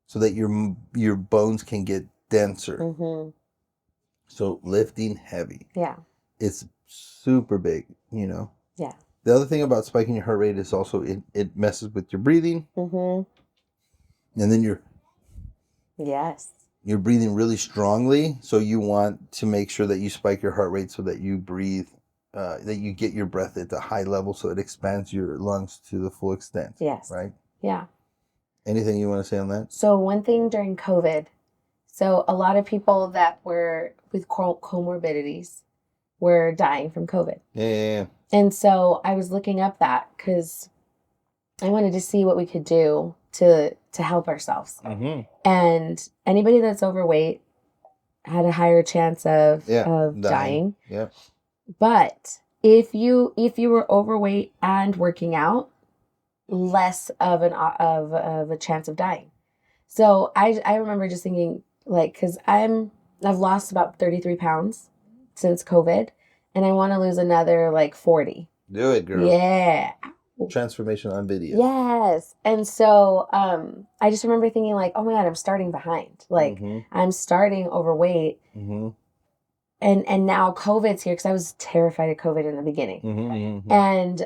so that your bones can get denser. So lifting heavy. Yeah. It's super big, you know. Yeah. The other thing about spiking your heart rate is also it messes with your breathing. And then you're breathing really strongly. So you want to make sure that you spike your heart rate so that you breathe, that you get your breath at the high level so it expands your lungs to the full extent. Yes. Right? Yeah. Anything you want to say on that? So one thing during COVID, so a lot of people that were with comorbidities were dying from COVID. Yeah. And so I was looking up that because I wanted to see what we could do to help ourselves. And anybody that's overweight had a higher chance of dying. Yeah. But if you were overweight and working out, less of a chance of dying. So I remember just thinking, like, because I've lost about 33 pounds since COVID, and I want to lose another like 40. Do it, girl. Yeah. Transformation on video. Yes. And so I just remember thinking like, oh my God, I'm starting behind. Like I'm starting overweight. And now COVID's here because I was terrified of COVID in the beginning. And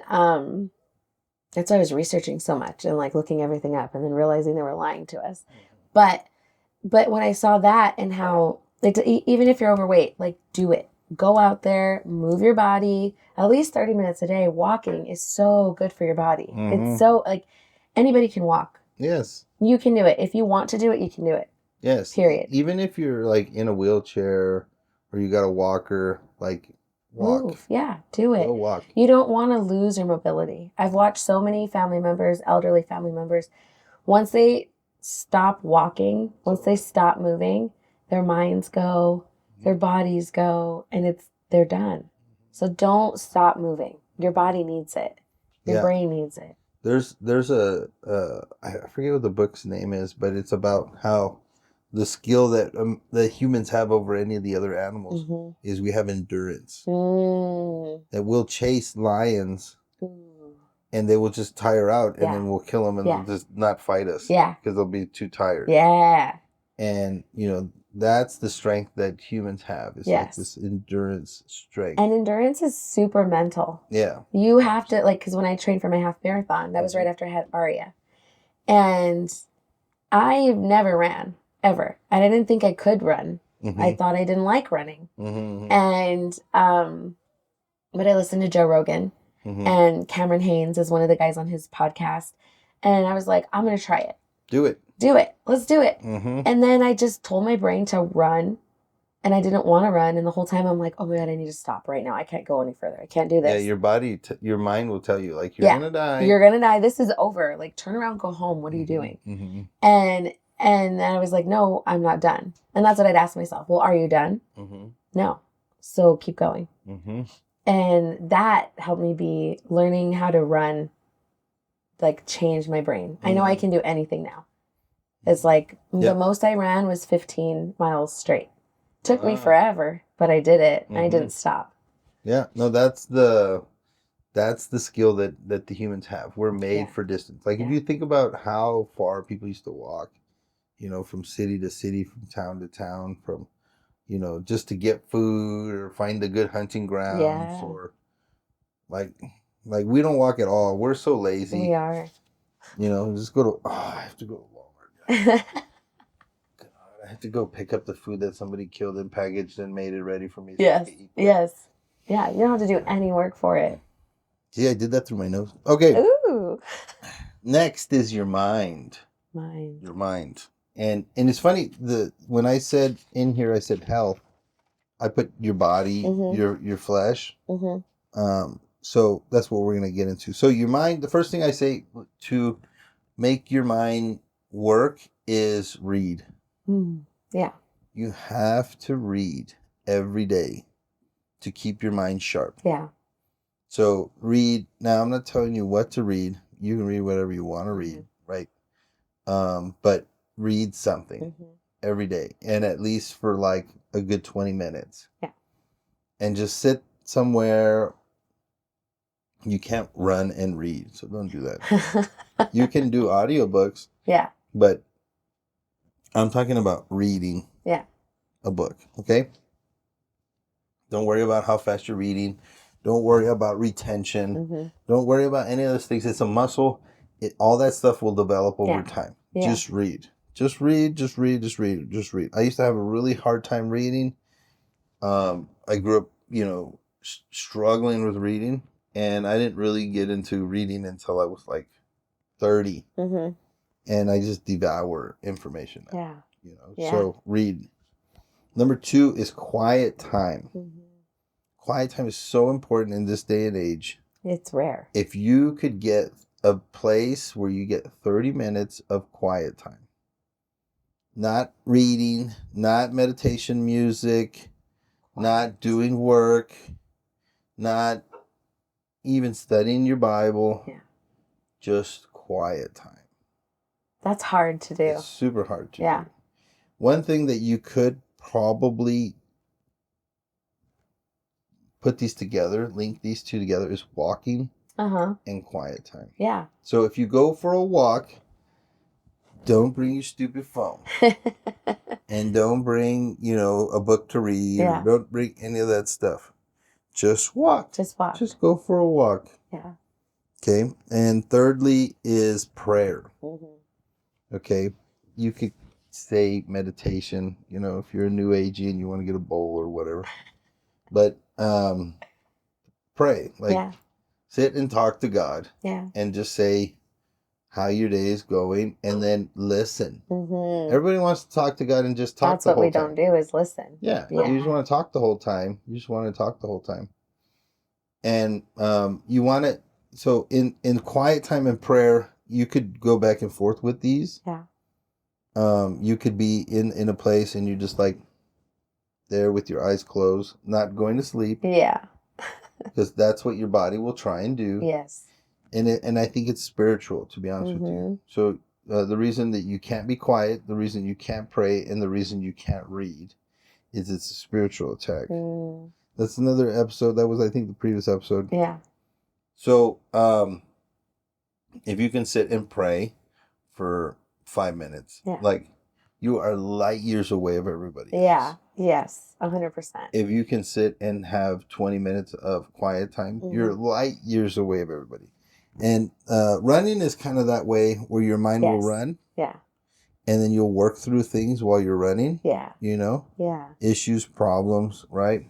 that's why I was researching so much and like looking everything up and then realizing they were lying to us. But when I saw that and how, like, even if you're overweight, like, do it. Go out there, move your body. At least 30 minutes a day. Walking is so good for your body. It's so, like, anybody can walk. Yes. You can do it. If you want to do it, you can do it. Yes. Period. Even if you're, like, in a wheelchair or you got a walker, like, walk. Move. Yeah, do it. Go walk. You don't want to lose your mobility. I've watched so many family members, elderly family members, once they stop walking, once they stop moving, their minds go, their bodies go, and they're done. So don't stop moving. Your body needs it. Your brain needs it. There's I forget what the book's name is, but it's about how the skill that humans have over any of the other animals is we have endurance. That we'll chase lions and they will just tire out and then we'll kill them and they'll just not fight us. Yeah. Because they'll be too tired. Yeah. And, that's the strength that humans have. It's like this endurance strength. And endurance is super mental. Yeah. You have to, like, because when I trained for my half marathon, that was right after I had ARIA. And I never ran, ever. And I didn't think I could run. I thought I didn't like running. And, but I listened to Joe Rogan. And Cameron Haynes is one of the guys on his podcast. And I was like, I'm going to try it. Do it. Let's do it. And then I just told my brain to run. And I didn't want to run. And the whole time I'm like, oh my God, I need to stop right now. I can't go any further. I can't do this. Yeah, your body, your mind will tell you, like, you're going to die. You're going to die. This is over. Like, turn around, go home. What are you doing? And then I was like, no, I'm not done. And that's what I'd ask myself. Well, are you done? No. So keep going. And that helped me be learning how to run, like, change my brain. I know I can do anything now. It's like the most I ran was 15 miles straight. Took me forever, but I did it and I didn't stop. Yeah, no, that's the skill that the humans have. We're made for distance. Like if you think about how far people used to walk, from city to city, from town to town, from just to get food or find a good hunting grounds or like we don't walk at all. We're so lazy. We are. Just go to I have to go to Walmart. God, I have to go pick up the food that somebody killed and packaged and made it ready for me. Yes. Yes. Yeah, you don't have to do any work for it. See, I did that through my nose. Okay. Ooh. Next is your mind. Your mind. And it's funny, when I said in here, I said health, I put your body, your flesh. So that's what we're going to get into. So your mind, the first thing I say to make your mind work is read. Yeah. You have to read every day to keep your mind sharp. Yeah. So read. Now, I'm not telling you what to read. You can read whatever you want to read, right? But read something every day, and at least for like a good 20 minutes. Yeah. And just sit somewhere. You can't run and read, so don't do that. You can do audiobooks. Yeah. But I'm talking about reading a book, okay? Don't worry about how fast you're reading. Don't worry about retention. Don't worry about any of those things. It's a muscle. All that stuff will develop over time. Yeah. Just read. Just read. I used to have a really hard time reading. I grew up, struggling with reading. And I didn't really get into reading until I was like 30. And I just devour information now. So read. Number 2 is quiet time. Quiet time is so important in this day and age. It's rare. If you could get a place where you get 30 minutes of quiet time, not reading, not meditation music, not doing work, not even studying your Bible. Yeah. Just quiet time. That's hard to do. It's super hard to Yeah. do. One thing that you could probably put these together, link these two together, is walking and quiet time. Yeah. So if you go for a walk, don't bring your stupid phone. And don't bring, a book to read. Yeah. Or don't bring any of that stuff. Just walk. Just walk. Just go for a walk. Yeah. Okay. And thirdly is prayer. Mm-hmm. Okay. You could say meditation, if you're a new agey and you want to get a bowl or whatever. But pray. Like sit and talk to God. Yeah. And just say how your day is going and then listen. Mm-hmm. Everybody wants to talk to God and just talk That's the what whole we time. don't do is listen. Yeah. You just want to talk the whole time. And you want to, so in quiet time and prayer, you could go back and forth with these. Yeah. You could be in a place and you're just like there with your eyes closed, not going to sleep. Yeah. Because that's what your body will try and do. Yes. And I think it's spiritual, to be honest with you. So the reason that you can't be quiet, the reason you can't pray, and the reason you can't read is it's a spiritual attack. That's another episode. That was, I think, the previous episode. Yeah. So if you can sit and pray for 5 minutes, like you are light years away of everybody else. Yeah. Yes. 100%. If you can sit and have 20 minutes of quiet time, you're light years away of everybody. And running is kind of that way where your mind will run. Yeah. And then you'll work through things while you're running. Yeah. Yeah. Issues, problems, right?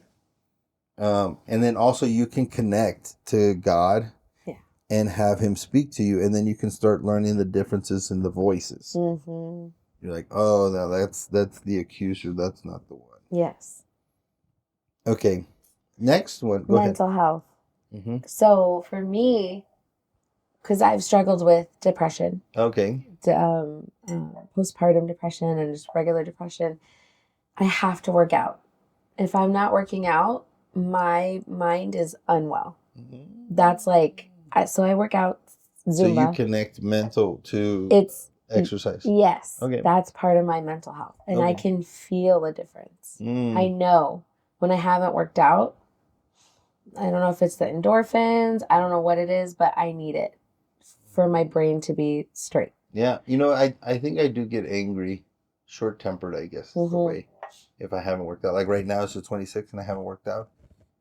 And then also you can connect to God and have him speak to you. And then you can start learning the differences in the voices. Mm-hmm. You're like, oh, no, that's the accuser. That's not the one. Yes. Okay. Next one. Go Mental ahead. health. Mm-hmm. So for me, because I've struggled with depression. Okay. Postpartum depression and just regular depression, I have to work out. If I'm not working out, my mind is unwell. Mm-hmm. That's like, so I work out Zumba. So you connect mental to exercise. Yes. Okay. That's part of my mental health. And I can feel a difference. I know when I haven't worked out, I don't know if it's the endorphins, I don't know what it is, but I need it for my brain to be straight. Yeah. I think I do get angry, short-tempered, I guess, is the way, if I haven't worked out. Like right now, it's the 26th and I haven't worked out.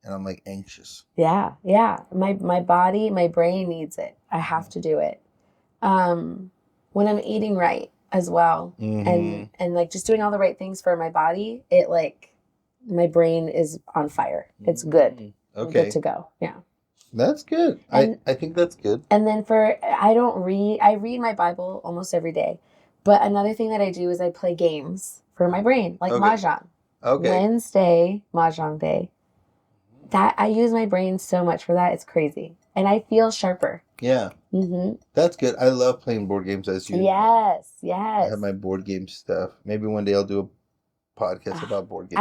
And I'm like anxious. Yeah. Yeah. My body, my brain needs it. I have to do it. When I'm eating right as well, and like just doing all the right things for my body, it like my brain is on fire. It's good. Okay. Good to go. Yeah. That's good. I think that's good. And then I read my Bible almost every day. But another thing that I do is I play games for my brain, like Mahjong. Okay. Wednesday, Mahjong day. That I use my brain so much for that. It's crazy. And I feel sharper. Yeah. Mm-hmm. That's good. I love playing board games as you. Yes. I have my board game stuff. Maybe one day I'll do a podcast about board games.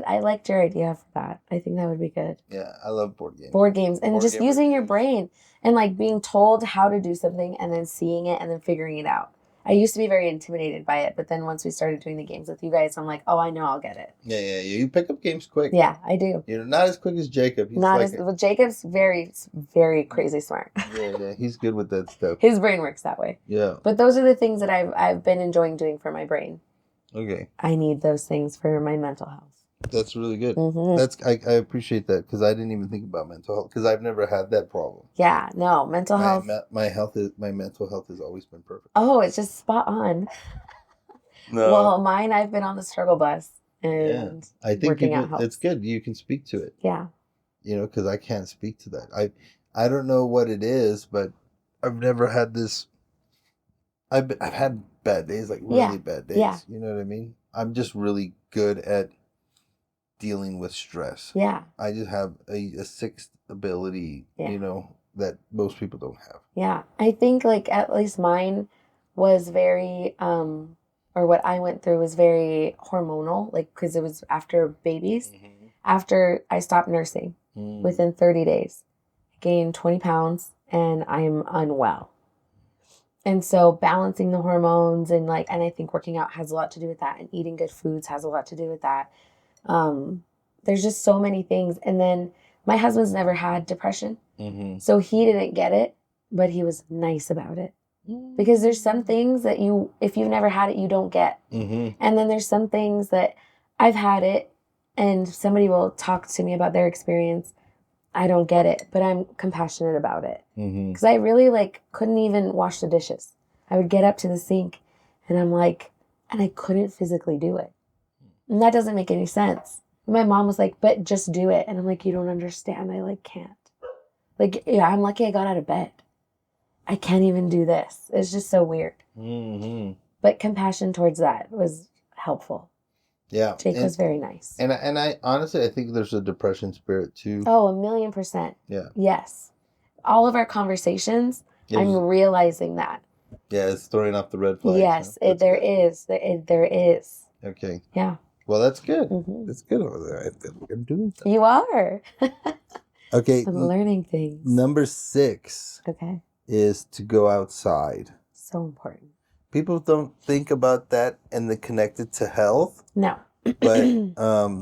I liked your idea for that. I think that would be good. Yeah, I love board games. Board games and just using your brain and like being told how to do something and then seeing it and then figuring it out. I used to be very intimidated by it, but then once we started doing the games with you guys, I'm like, oh, I know I'll get it. Yeah. You pick up games quick. Yeah, I do. Not as quick as Jacob. He's Jacob's very, very crazy smart. Yeah, he's good with that stuff. His brain works that way. Yeah. But those are the things that I've been enjoying doing for my brain. Okay. I need those things for my mental health. That's really good. Mm-hmm. I appreciate that because I didn't even think about mental health because I've never had that problem. Yeah, no, mental health. My mental health has always been perfect. Oh, it's just spot on. No. Well, mine, I've been on the struggle bus and I think it's good. You can speak to it. Yeah. Because I can't speak to that. I don't know what it is, but I've never had this. I've had bad days, like really bad days. Yeah. You know what I mean? I'm just really good at dealing with stress. Yeah. I just have a sixth ability, that most people don't have. Yeah. I think like at least mine was very or what I went through was very hormonal, like, because it was after babies. Mm-hmm. After I stopped nursing, within 30 days, I gained 20 pounds and I'm unwell. And so balancing the hormones and I think working out has a lot to do with that, and eating good foods has a lot to do with that. There's just so many things. And then my husband's never had depression. Mm-hmm. So he didn't get it, but he was nice about it. Because there's some things that if you've never had it, you don't get. Mm-hmm. And then there's some things that I've had it and somebody will talk to me about their experience. I don't get it, but I'm compassionate about it. Because I really couldn't even wash the dishes. I would get up to the sink and I'm like, and I couldn't physically do it. And that doesn't make any sense. My mom was like, but just do it. And I'm like, you don't understand. I can't. I'm lucky I got out of bed. I can't even do this. It's just so weird. Mm-hmm. But compassion towards that was helpful. Yeah. Jake was very nice. And I honestly, I think there's a depression spirit too. Oh, 1,000,000%. Yeah. Yes. All of our conversations, I'm realizing that. Yeah, it's throwing off the red flags. Yes, there is. There is. Okay. Yeah. Well, that's good. Mm-hmm. That's good over there. I feel like I'm doing something. You are. Okay. I'm learning things. Number 6. Okay. Is to go outside. So important. People don't think about that and they connect it to health. No. But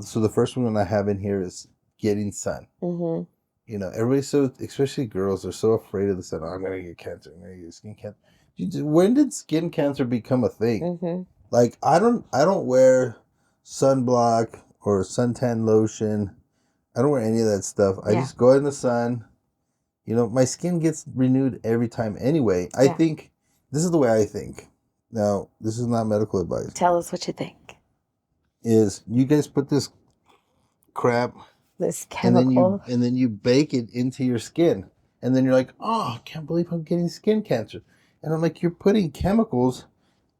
so the first one I have in here is getting sun. Mm-hmm. You know, everybody's especially girls, are so afraid of the sun. Oh, I'm gonna get cancer. I'm gonna get skin cancer. When did skin cancer become a thing? Mm-hmm. I don't wear sunblock or suntan lotion. I don't wear any of that stuff. I just go in the sun. You know, my skin gets renewed every time anyway. I think, this is the way I think. Now, this is not medical advice. Tell us what you think. Is you guys put this crap, this chemical, and then you bake it into your skin. And then you're like, oh, I can't believe I'm getting skin cancer. And I'm like, you're putting chemicals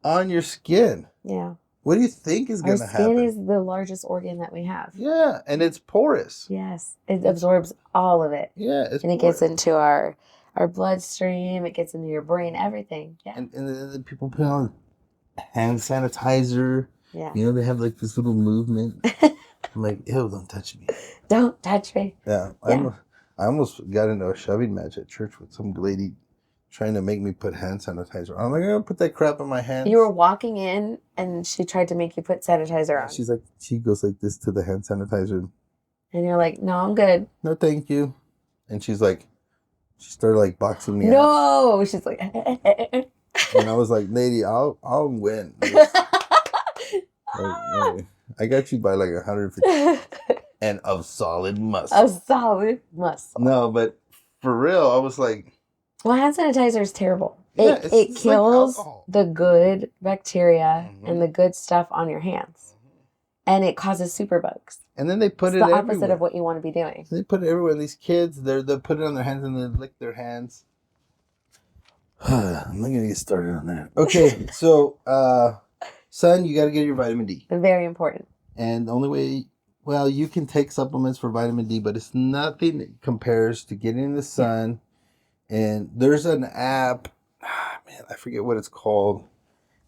on your skin. Yeah. What do you think is going to happen? Our skin is the largest organ that we have. Yeah, and it's porous. Yes, it absorbs all of it. Yeah, and it gets into our bloodstream. It gets into your brain. Everything. Yeah. And then people put on hand sanitizer. Yeah. You know, they have this little movement. I'm like, ew, don't touch me. Don't touch me. Yeah. I almost got into a shoving match at church with some lady trying to make me put hand sanitizer on. I'm like, I'm going to put that crap in my hands. You were walking in and she tried to make you put sanitizer on. She's like, she goes like this to the hand sanitizer. And you're like, no, I'm good. No, thank you. And she's like, she started boxing me out. No, she's like. And I was like, lady, I'll win. I got you by 150. And of solid muscle. Of solid muscle. No, but for real, I was like. Well, hand sanitizer is terrible. It kills the good bacteria and the good stuff on your hands. And it causes superbugs. And then they put it everywhere. It's the opposite of what you want to be doing. They put it everywhere. These kids, they put it on their hands and they lick their hands. I'm not going to get started on that. Okay, so, son, you got to get your vitamin D. Very important. And the only way, well, you can take supplements for vitamin D, but it's nothing that compares to getting in the sun. And there's an app, man, I forget what it's called.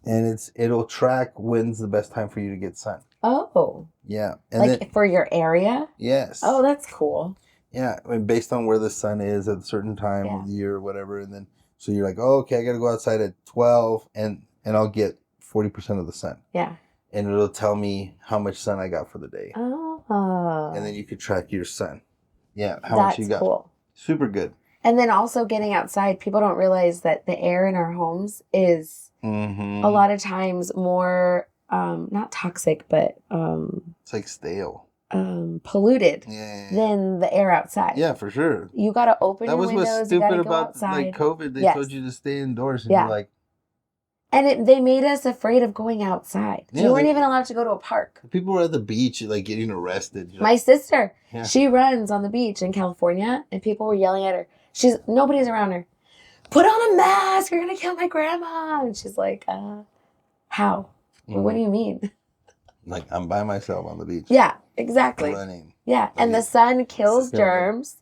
And it'll track when's the best time for you to get sun. Oh. Yeah. And for your area? Yes. Oh, that's cool. Yeah. I mean, based on where the sun is at a certain time of the year or whatever. And then, so you're like, oh, okay, I got to go outside at 12 and I'll get 40% of the sun. Yeah. And it'll tell me how much sun I got for the day. Oh. And then you could track your sun. Yeah. How much you got. That's cool. Super good. And then also getting outside, people don't realize that the air in our homes is a lot of times more, not toxic, but... it's stale. Polluted than the air outside. Yeah, for sure. You got to open your windows. That was what's stupid about COVID. They told you to stay indoors and you're like... And they made us afraid of going outside. Yeah, you weren't even allowed to go to a park. People were at the beach, getting arrested. My sister, she runs on the beach in California, and people were yelling at her. Nobody's around her. Put on a mask. You're going to kill my grandma. And she's like, how? Well, what do you mean? I'm by myself on the beach. Yeah, exactly. Running. Yeah, and the sun kills germs.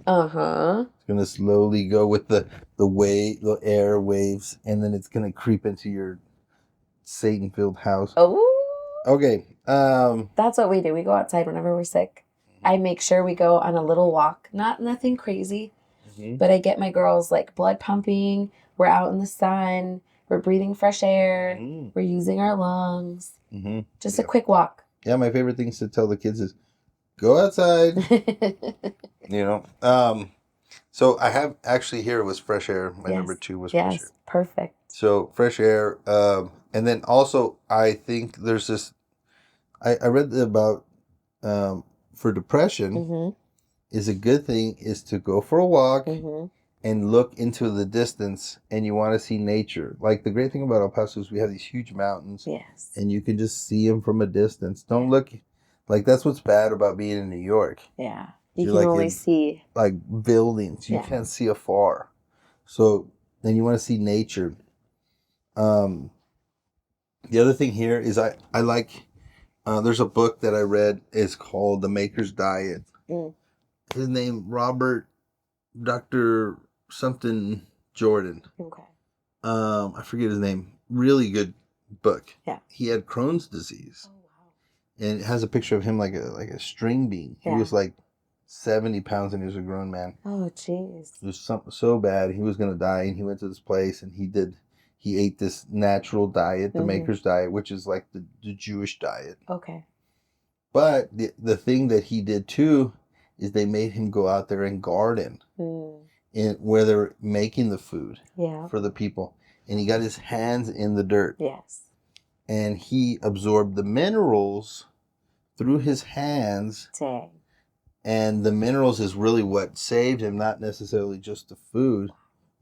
Uh-huh. It's going to slowly go with the air waves, and then it's going to creep into your Satan-filled house. Oh. Okay. That's what we do. We go outside whenever we're sick. I make sure we go on a little walk. Nothing crazy. But I get my girls like blood pumping. We're out in the sun. We're breathing fresh air. We're using our lungs. Just a quick walk. Yeah, my favorite things to tell the kids is go outside. So I have actually here was fresh air. My number 2 was fresh air. Yes, perfect. So fresh air. And then also I think there's this, I read about for depression is a good thing is to go for a walk and look into the distance, and you want to see nature. Like the great thing about El Paso is we have these huge mountains. Yes. And you can just see them from a distance. Don't look, like that's what's bad about being in New York. Yeah. You You're can like only see. Like buildings. You can't see afar. So then you want to see nature. The other thing here is I like, there's a book that I read. It's called The Maker's Diet. His name, Robert, Dr. something Jordan. Okay. I forget his name. Really good book. Yeah. He had Crohn's disease. Oh, wow. And it has a picture of him like a string bean. He was like 70 pounds and he was a grown man. Oh, jeez. It was something so bad. He was going to die, and he went to this place and he ate this natural diet, the Maker's Diet, which is like the Jewish diet. Okay. But the thing that he did too is they made him go out there and garden where they're making the food for the people. And he got his hands in the dirt. Yes. And he absorbed the minerals through his hands. Dang. And the minerals is really what saved him, not necessarily just the food,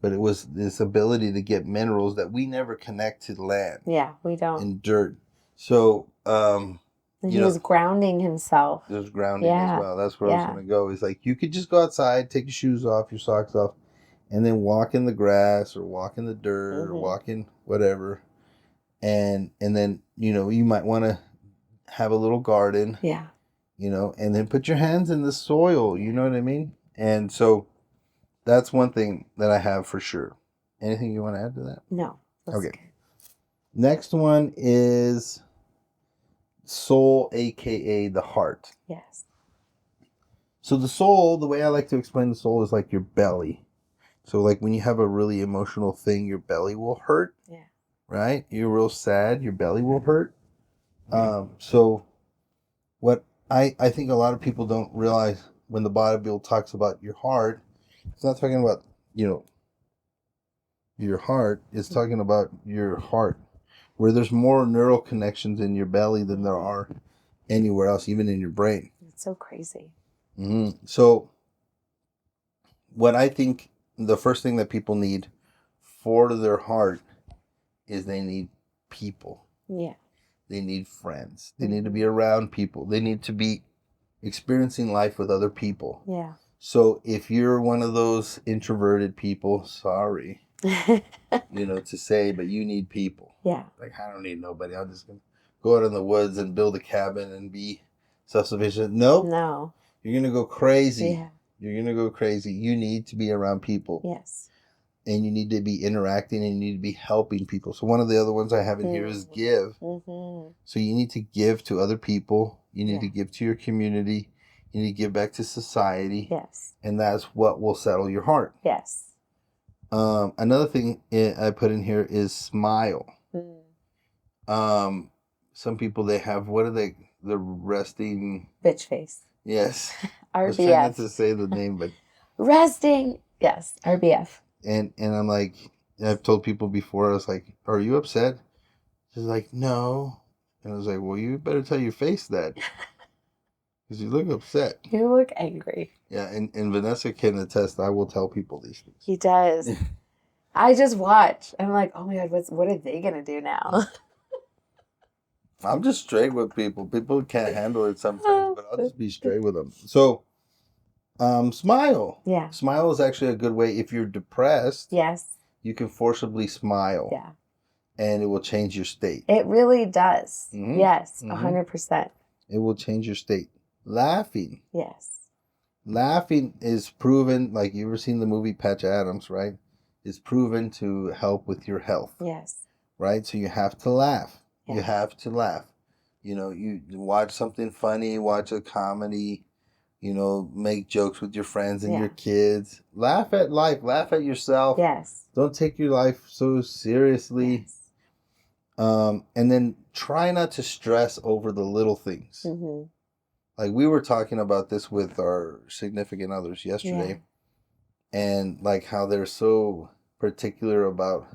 but it was this ability to get minerals that we never connect to the land. Yeah, we don't. And dirt. So, he was grounding himself. It was grounding as well. That's where I was going to go. It's like you could just go outside, take your shoes off, your socks off, and then walk in the grass or walk in the dirt or walk in whatever. And then, you might want to have a little garden. Yeah. And then put your hands in the soil. You know what I mean? And so that's one thing that I have for sure. Anything you want to add to that? No. Okay. Good. Next one is soul, aka the heart. Yes. So the soul, the way I like to explain the soul is like your belly. So like when you have a really emotional thing, your belly will hurt. Yeah. Right? You're real sad, your belly will hurt. So what I think a lot of people don't realize when the Bible talks about your heart, it's not talking about, your heart. It's talking about your heart, where there's more neural connections in your belly than there are anywhere else, even in your brain. It's so crazy. So what I think the first thing that people need for their heart is they need people. Yeah. They need friends. They need to be around people. They need to be experiencing life with other people. Yeah. So if you're one of those introverted people, sorry, to say, but you need people. Yeah. Like, I don't need nobody. I'm just going to go out in the woods and build a cabin and be self-sufficient. Nope. No. You're going to go crazy. Yeah. You're going to go crazy. You need to be around people. Yes. And you need to be interacting and you need to be helping people. So one of the other ones I have in here is give. So you need to give to other people. You need to give to your community. You need to give back to society. Yes. And that's what will settle your heart. Yes. Another thing I put in here is smile. Some people, they have, the resting... bitch face. Yes. RBF. I was trying not to say the name, but... resting. Yes. RBF. And I'm like, I've told people before, I was like, are you upset? She's like, no. And I was like, well, you better tell your face that. Because you look upset. You look angry. Yeah, and Vanessa can attest, I will tell people these things. He does. I just watch. I'm like, oh my God, what are they going to do now? I'm just straight with people. People can't handle it sometimes, but I'll just be straight with them. So, smile. Yeah. Smile is actually a good way. If you're depressed, yes, you can forcibly smile. Yeah. And it will change your state. It really does. Mm-hmm. Yes, 100%. It will change your state. Laughing. Yes. Laughing is proven, like you ever seen the movie Patch Adams, right? Is proven to help with your health. Yes. right? So you have to laugh. Yeah. You have to laugh. You know, you watch something funny, watch a comedy, you know, make jokes with your friends and your kids. Laugh at life, laugh at yourself. Yes. Don't take your life so seriously. Yes. And then try not to stress over the little things. Mm-hmm. Like we were talking about this with our significant others yesterday, and like how they're so particular about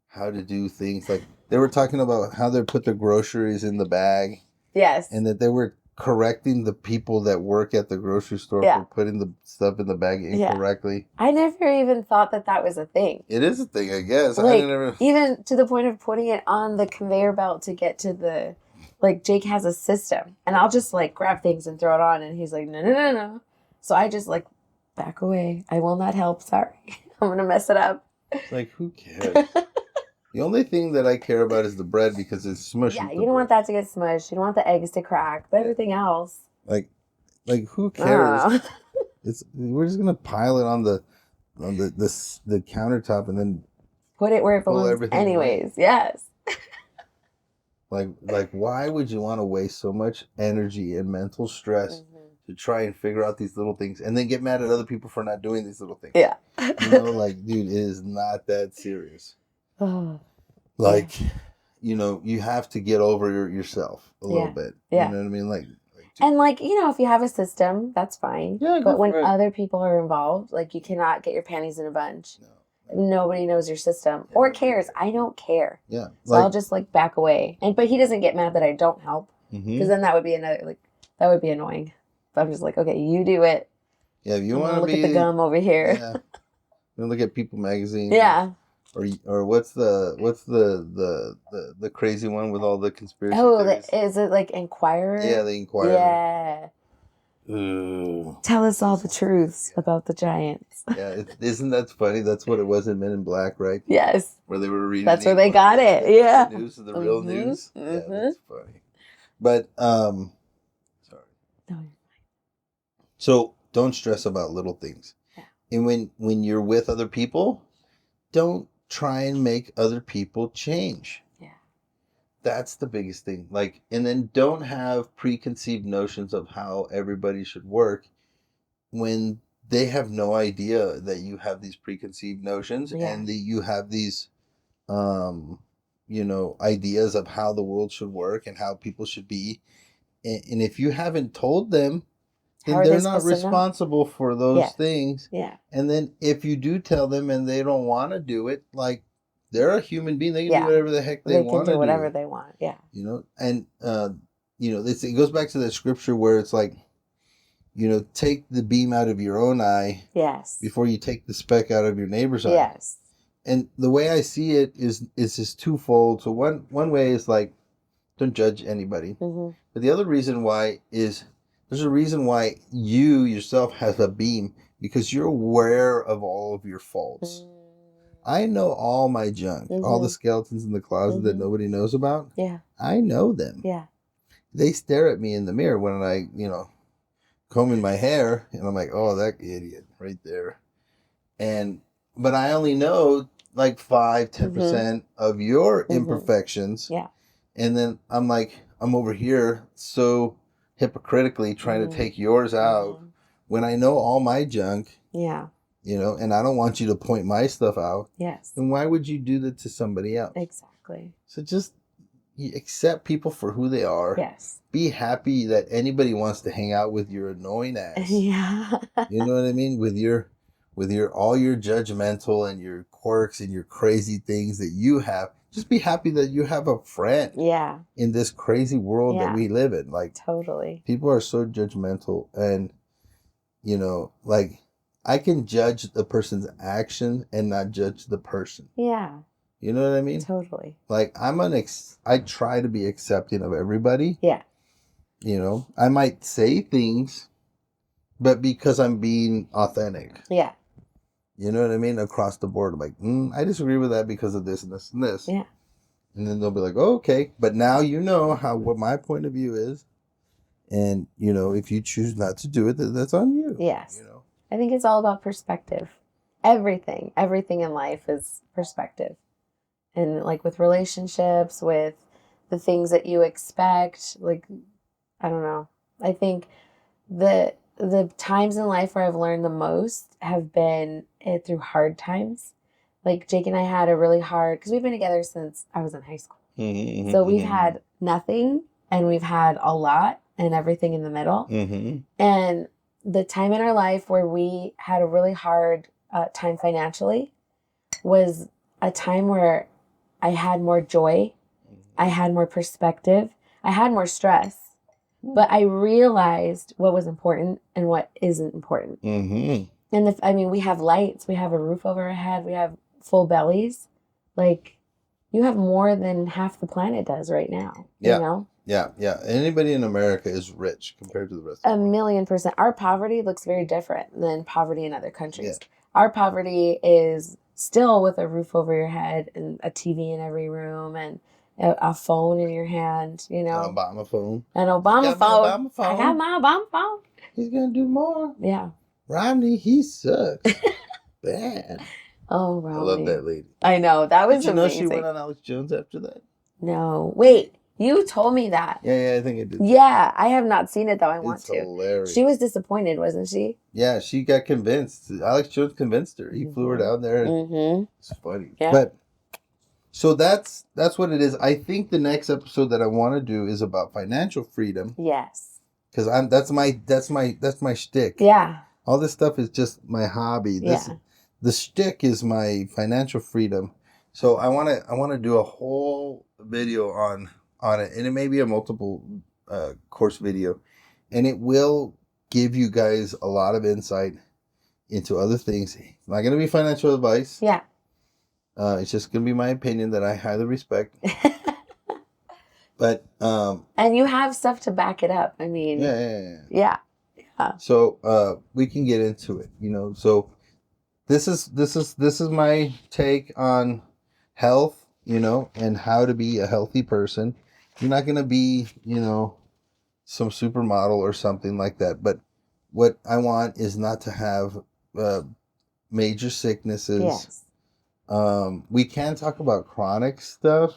how to do things. Like they were talking about how they put their groceries in the bag. Yes. And that they were correcting the people that work at the grocery store for putting the stuff in the bag incorrectly. I never even thought that was a thing. It is a thing, I guess. Like, I never... even to the point of putting it on the conveyor belt to get to the, like, Jake has a system. And I'll just, like, grab things and throw it on. And he's like, no. So I just, like, back away. I will not help. Sorry. I'm going to mess it up. Like, who cares? The only thing that I care about is the bread because it's smushy. Yeah, you don't want that to get smushed. You don't want the eggs to crack. But everything else. Like who cares? We're just gonna pile it on the countertop and then put it where it belongs. Anyways, away. Yes. like why would you want to waste so much energy and mental stress to try and figure out these little things and then get mad at other people for not doing these little things? Yeah. You know, like, dude, it is not that serious. Like, you know, you have to get over yourself a little bit. Yeah. You know what I mean? Like, and like, you know, if you have a system, that's fine. Yeah. But when other people are involved, like, you cannot get your panties in a bunch. No. Nobody knows your system or cares. I don't care. Yeah. So I'll just like back away. But he doesn't get mad that I don't help because then that would be that would be annoying. So I'm just like, okay, you do it. Yeah. If you want to look at the gum over here. Yeah. You look at People magazine. Yeah. Or what's the crazy one with all the conspiracy theories? Is it like Inquirer? Yeah, the Inquirer. Yeah. Ooh. Tell us all the truths about the Giants. Yeah, isn't that funny? That's what it was in Men in Black, right? Yes. Where they were reading. That's where they got it. Yeah. The news of the real news. Yeah, that's funny. But sorry. No. So don't stress about little things. Yeah. And when you're with other people, don't try and make other people change. Yeah. That's the biggest thing. Like, and then don't have preconceived notions of how everybody should work when they have no idea that you have these preconceived notions and that you have these, you know, ideas of how the world should work and how people should be. And if you haven't told them, then they're not responsible for those things. Yeah. And then if you do tell them and they don't want to do it, like, they're a human being. They can do whatever the heck they want to do. They can do whatever they want. Yeah. You know, and, you know, it goes back to that scripture where it's like, you know, take the beam out of your own eye. Yes. Before you take the speck out of your neighbor's eye. Yes. And the way I see it is just twofold. So one way is like, don't judge anybody. Mm-hmm. But the other reason why is, there's a reason why you yourself have a beam, because you're aware of all of your faults. Mm. I know all my junk, all the skeletons in the closet that nobody knows about. Yeah. I know them. Yeah. They stare at me in the mirror when I, you know, combing my hair, and I'm like, oh, that idiot right there. But I only know like 5-10% of your imperfections. Yeah. And then I'm like, I'm over here so hypocritically trying to take yours out when I know all my junk. Yeah. You know, and I don't want you to point my stuff out. Yes. And why would you do that to somebody else? Exactly. So just accept people for who they are. Yes. Be happy that anybody wants to hang out with your annoying ass. Yeah. You know what I mean? With your all your judgmental and your quirks and your crazy things that you have. Just be happy that you have a friend. Yeah. In this crazy world that we live in. Like, totally. People are so judgmental, and you know, like, I can judge the person's action and not judge the person. Yeah. You know what I mean? Totally. Like, I try to be accepting of everybody. Yeah. You know, I might say things, but because I'm being authentic. Yeah. You know what I mean? Across the board. I'm like, I disagree with that because of this and this and this. Yeah. And then they'll be like, oh, okay. But now you know what my point of view is. And, you know, if you choose not to do it, that's on you. Yes. You know? I think it's all about perspective. Everything in life is perspective. and like with relationships, with the things that you expect. Like, I don't know. I think the times in life where I've learned the most have been through hard times. Like Jake and I had a really hard, because we've been together since I was in high school. Mm-hmm, So we've had nothing and we've had a lot and everything in the middle. mm-hmm. And the time in our life where we had a really hard time financially was a time where I had more joy, I had more perspective, I had more stress, but I realized what was important and what isn't important. Mm-hmm. And we have lights, we have a roof over our head, we have full bellies. Like, you have more than half the planet does right now. Yeah. You know? Yeah, yeah. Anybody in America is rich compared to the rest of the world. 1,000,000%. Our poverty looks very different than poverty in other countries. Yeah. Our poverty is still with a roof over your head and a TV in every room and a phone in your hand, you know? An Obama phone. An Obama Got my phone. Obama phone. I got my Obama phone. He's going to do more. Yeah. Romney, he sucks. Bad. Oh, I Romney. love that lady. I know. That was Did you know amazing. she went on Alex Jones after that? No. Wait. You told me that. Yeah, I think I did. Yeah. I have not seen it, though. I want It's to. hilarious. She was disappointed, wasn't she? Yeah, she got convinced. Alex Jones convinced her. He flew her down there. Mm-hmm. It's funny. Yeah. But so that's what it is. I think the next episode that I want to do is about financial freedom. Yes. Because that's my shtick. Yeah. All this stuff is just my hobby. The shtick is my financial freedom. So I wanna do a whole video on it, and it may be a multiple course video, and it will give you guys a lot of insight into other things. It's not gonna be financial advice. Yeah. It's just gonna be my opinion that I highly respect. But and you have stuff to back it up. I mean, yeah. So we can get into it, you know. So this is my take on health, you know, and how to be a healthy person. You're not gonna be, you know, some supermodel or something like that. But what I want is not to have major sicknesses. Yes. We can talk about chronic stuff,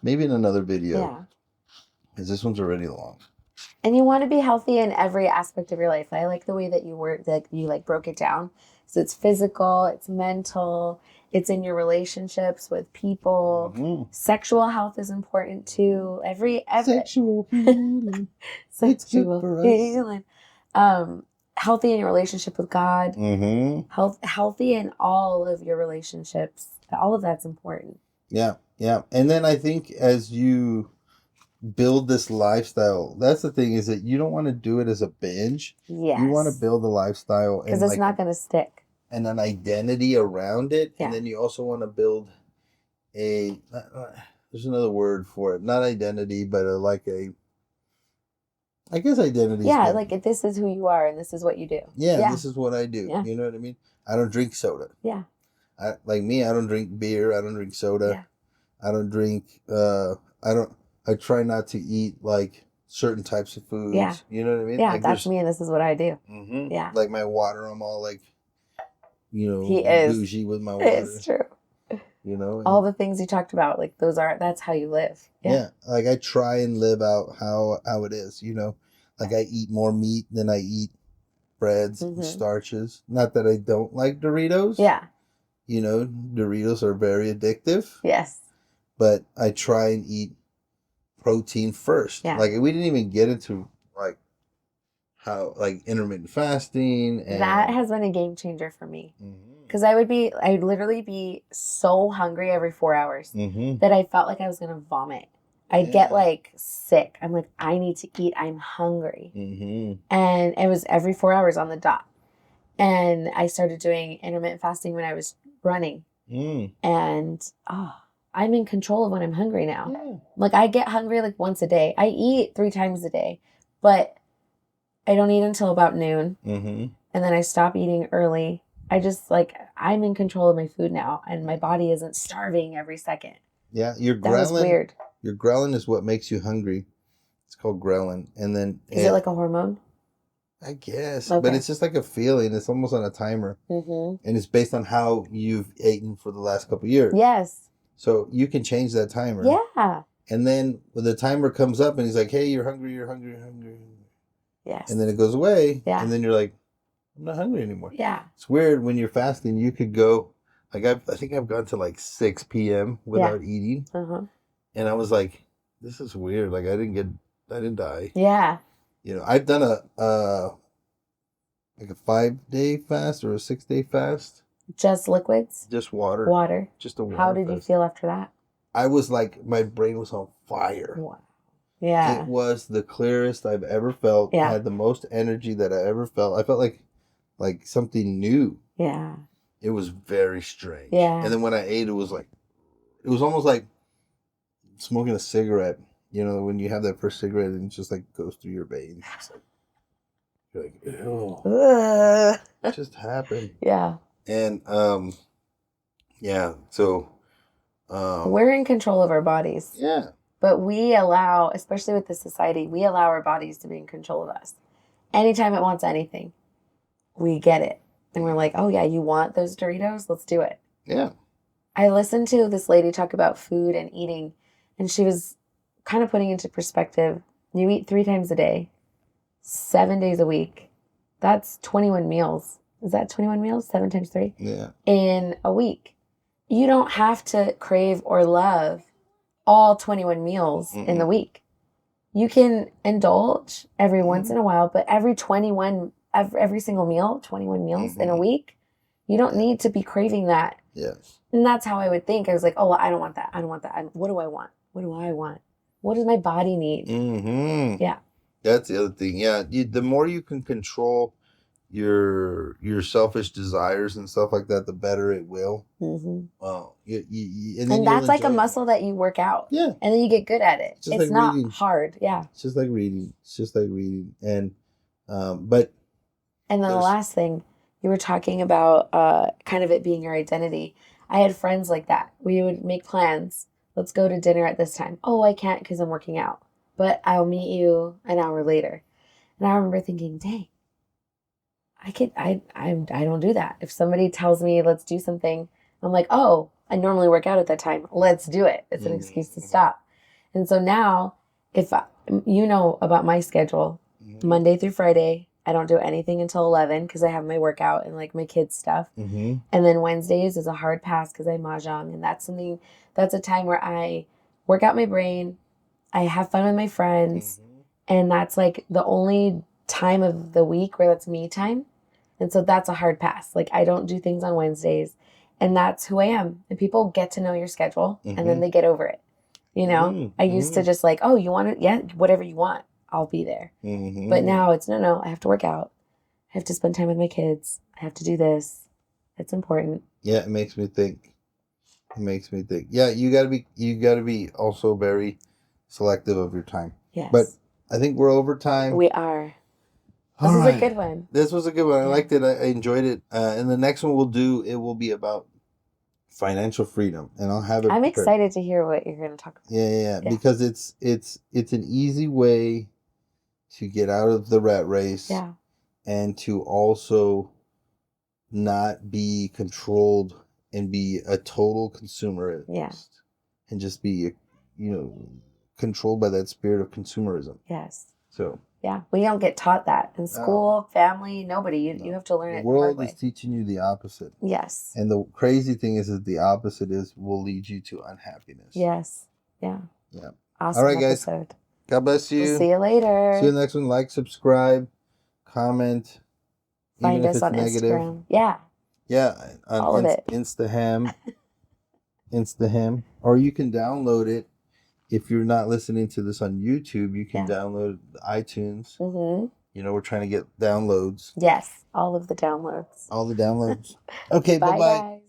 maybe in another video. Yeah. Because this one's already long. And you want to be healthy in every aspect of your life. I like the way that you like broke it down. So it's physical, it's mental, it's in your relationships with people. Mm-hmm. Sexual health is important too. Every Sexual healing. sexual healing. Healthy in your relationship with God. Mm-hmm. Healthy in all of your relationships. All of that's important. Yeah, yeah. And then I think as you build this lifestyle, that's the thing, is that you don't want to do it as a binge. Yes. You want to build a lifestyle. Because it's not going to stick. And an identity around it. Yeah. And then you also want to build a, there's another word for it. Not identity, but I guess identity. Yeah, like this is who you are and this is what you do. Yeah, this is what I do. Yeah. You know what I mean? I don't drink soda. Yeah. I don't drink beer. I don't drink soda. Yeah. I don't drink, I try not to eat like certain types of foods. Yeah. You know what I mean? Yeah, like that's me and this is what I do. Mm-hmm. Yeah. Like my water, I'm all like, you know, he is bougie with my water. It's true. You know? All the things you talked about, like that's how you live. Yeah. Like I try and live out how it is, you know? Like I eat more meat than I eat breads and starches. Not that I don't like Doritos. Yeah. You know, Doritos are very addictive. Yes. But I try and eat protein first. Yeah. Like we didn't even get into like how like intermittent fasting and that has been a game changer for me. Because I'd literally be so hungry every 4 hours that I felt like I was gonna vomit. I'd get like sick. I'm like, I need to eat. I'm hungry. And it was every 4 hours on the dot. And I started doing intermittent fasting when I was running. And I'm in control of when I'm hungry now. Yeah. Like I get hungry like once a day. I eat 3 times a day, but I don't eat until about noon. And then I stop eating early. I just I'm in control of my food now, and my body isn't starving every second. Yeah, your That was ghrelin. weird. Your ghrelin is what makes you hungry. It's called ghrelin, and then Is it like a hormone? I guess, Okay. but it's just like a feeling. It's almost on a timer, and it's based on how you've eaten for the last couple of years. Yes. So you can change that timer. Yeah. And then when the timer comes up and he's like, hey, you're hungry, you're hungry, you're hungry. Yes. And then it goes away. Yeah. And then you're like, I'm not hungry anymore. Yeah. It's weird when you're fasting, you could go, like, I think I've gone to like 6 p.m. without eating. Uh-huh. And I was like, this is weird. Like, I didn't die. Yeah. You know, I've done like a 5-day fast or a 6-day fast. Just liquids? Just water. Water. Just a water How did you fast. feel after that? I was like, my brain was on fire. Wow. Yeah. It was the clearest I've ever felt. Yeah. I had the most energy that I ever felt. I felt like something new. Yeah. It was very strange. Yeah. And then when I ate, it was almost like smoking a cigarette. You know, when you have that first cigarette and it just like goes through your veins. It's like, you're like, ew. It just happened. Yeah. And yeah. So we're in control of our bodies. Yeah. But we allow, especially with the society, we allow our bodies to be in control of us. Anytime it wants anything, we get it. And we're like, oh yeah, you want those Doritos? Let's do it. Yeah. I listened to this lady talk about food and eating, and she was kind of putting into perspective, you eat 3 times a day, 7 days a week. That's 21 meals. Is that 21 meals? 7 times 3? Yeah. In a week. You don't have to crave or love all 21 meals in the week. You can indulge every once in a while, but every single meal, 21 meals in a week, you don't need to be craving that. Yes. And that's how I would think. I was like, oh, well, I don't want that. I don't want that. What do I want? What do I want? What does my body need? Mm-hmm. Yeah. That's the other thing. Yeah. The more you can control your selfish desires and stuff like that, the better it will. Mm-hmm. Well, and that's like a muscle that you work out. Yeah. And then you get good at it. It's like not reading. hard. Yeah. It's just like reading. And but. And then the last thing, you were talking about kind of it being your identity. I had friends like that. We would make plans. Let's go to dinner at this time. Oh, I can't because I'm working out. But I'll meet you an hour later. And I remember thinking, dang, I don't do that. If somebody tells me let's do something, I'm like, oh, I normally work out at that time. Let's do it. It's an excuse to stop. And so now, if you know about my schedule, Monday through Friday, I don't do anything until 11 because I have my workout and like my kids' stuff. And then Wednesdays is a hard pass because I mahjong. And that's a time where I work out my brain. I have fun with my friends. And that's like the only time of the week where that's me time. And so that's a hard pass. Like I don't do things on Wednesdays. And that's who I am. And people get to know your schedule and then they get over it. You know, I used to just like, oh, you want it? Yeah, whatever you want. I'll be there. But now it's no, I have to work out. I have to spend time with my kids. I have to do this. It's important. Yeah, it makes me think. Yeah, you gotta be also very selective of your time. Yes. But I think we're over time. We are. This was a good one. This was a good one. I liked it. I enjoyed it. And the next one it will be about financial freedom, and I'll have it. I'm prepared. excited to hear what you're going to talk about. Yeah, because it's an easy way to get out of the rat race. Yeah. And to also not be controlled and be a total consumerist. Yeah. And just be, controlled by that spirit of consumerism. Yes. So. Yeah, we don't get taught that in school, family, nobody. You have to learn it. The world is teaching you the opposite. Yes. And the crazy thing is that the opposite will lead you to unhappiness. Yes. Yeah. Yeah. Awesome. All right, guys. Episode. God bless you. We'll see you later. See you next one. Like, subscribe, comment. Find even us if it's on negative. Instagram. Yeah. Yeah. On all of it. Instaham. Or you can download it. If you're not listening to this on YouTube, you can download iTunes. We're trying to get downloads. Yes, all of the downloads. All the downloads. Okay, bye-bye. Bye, guys.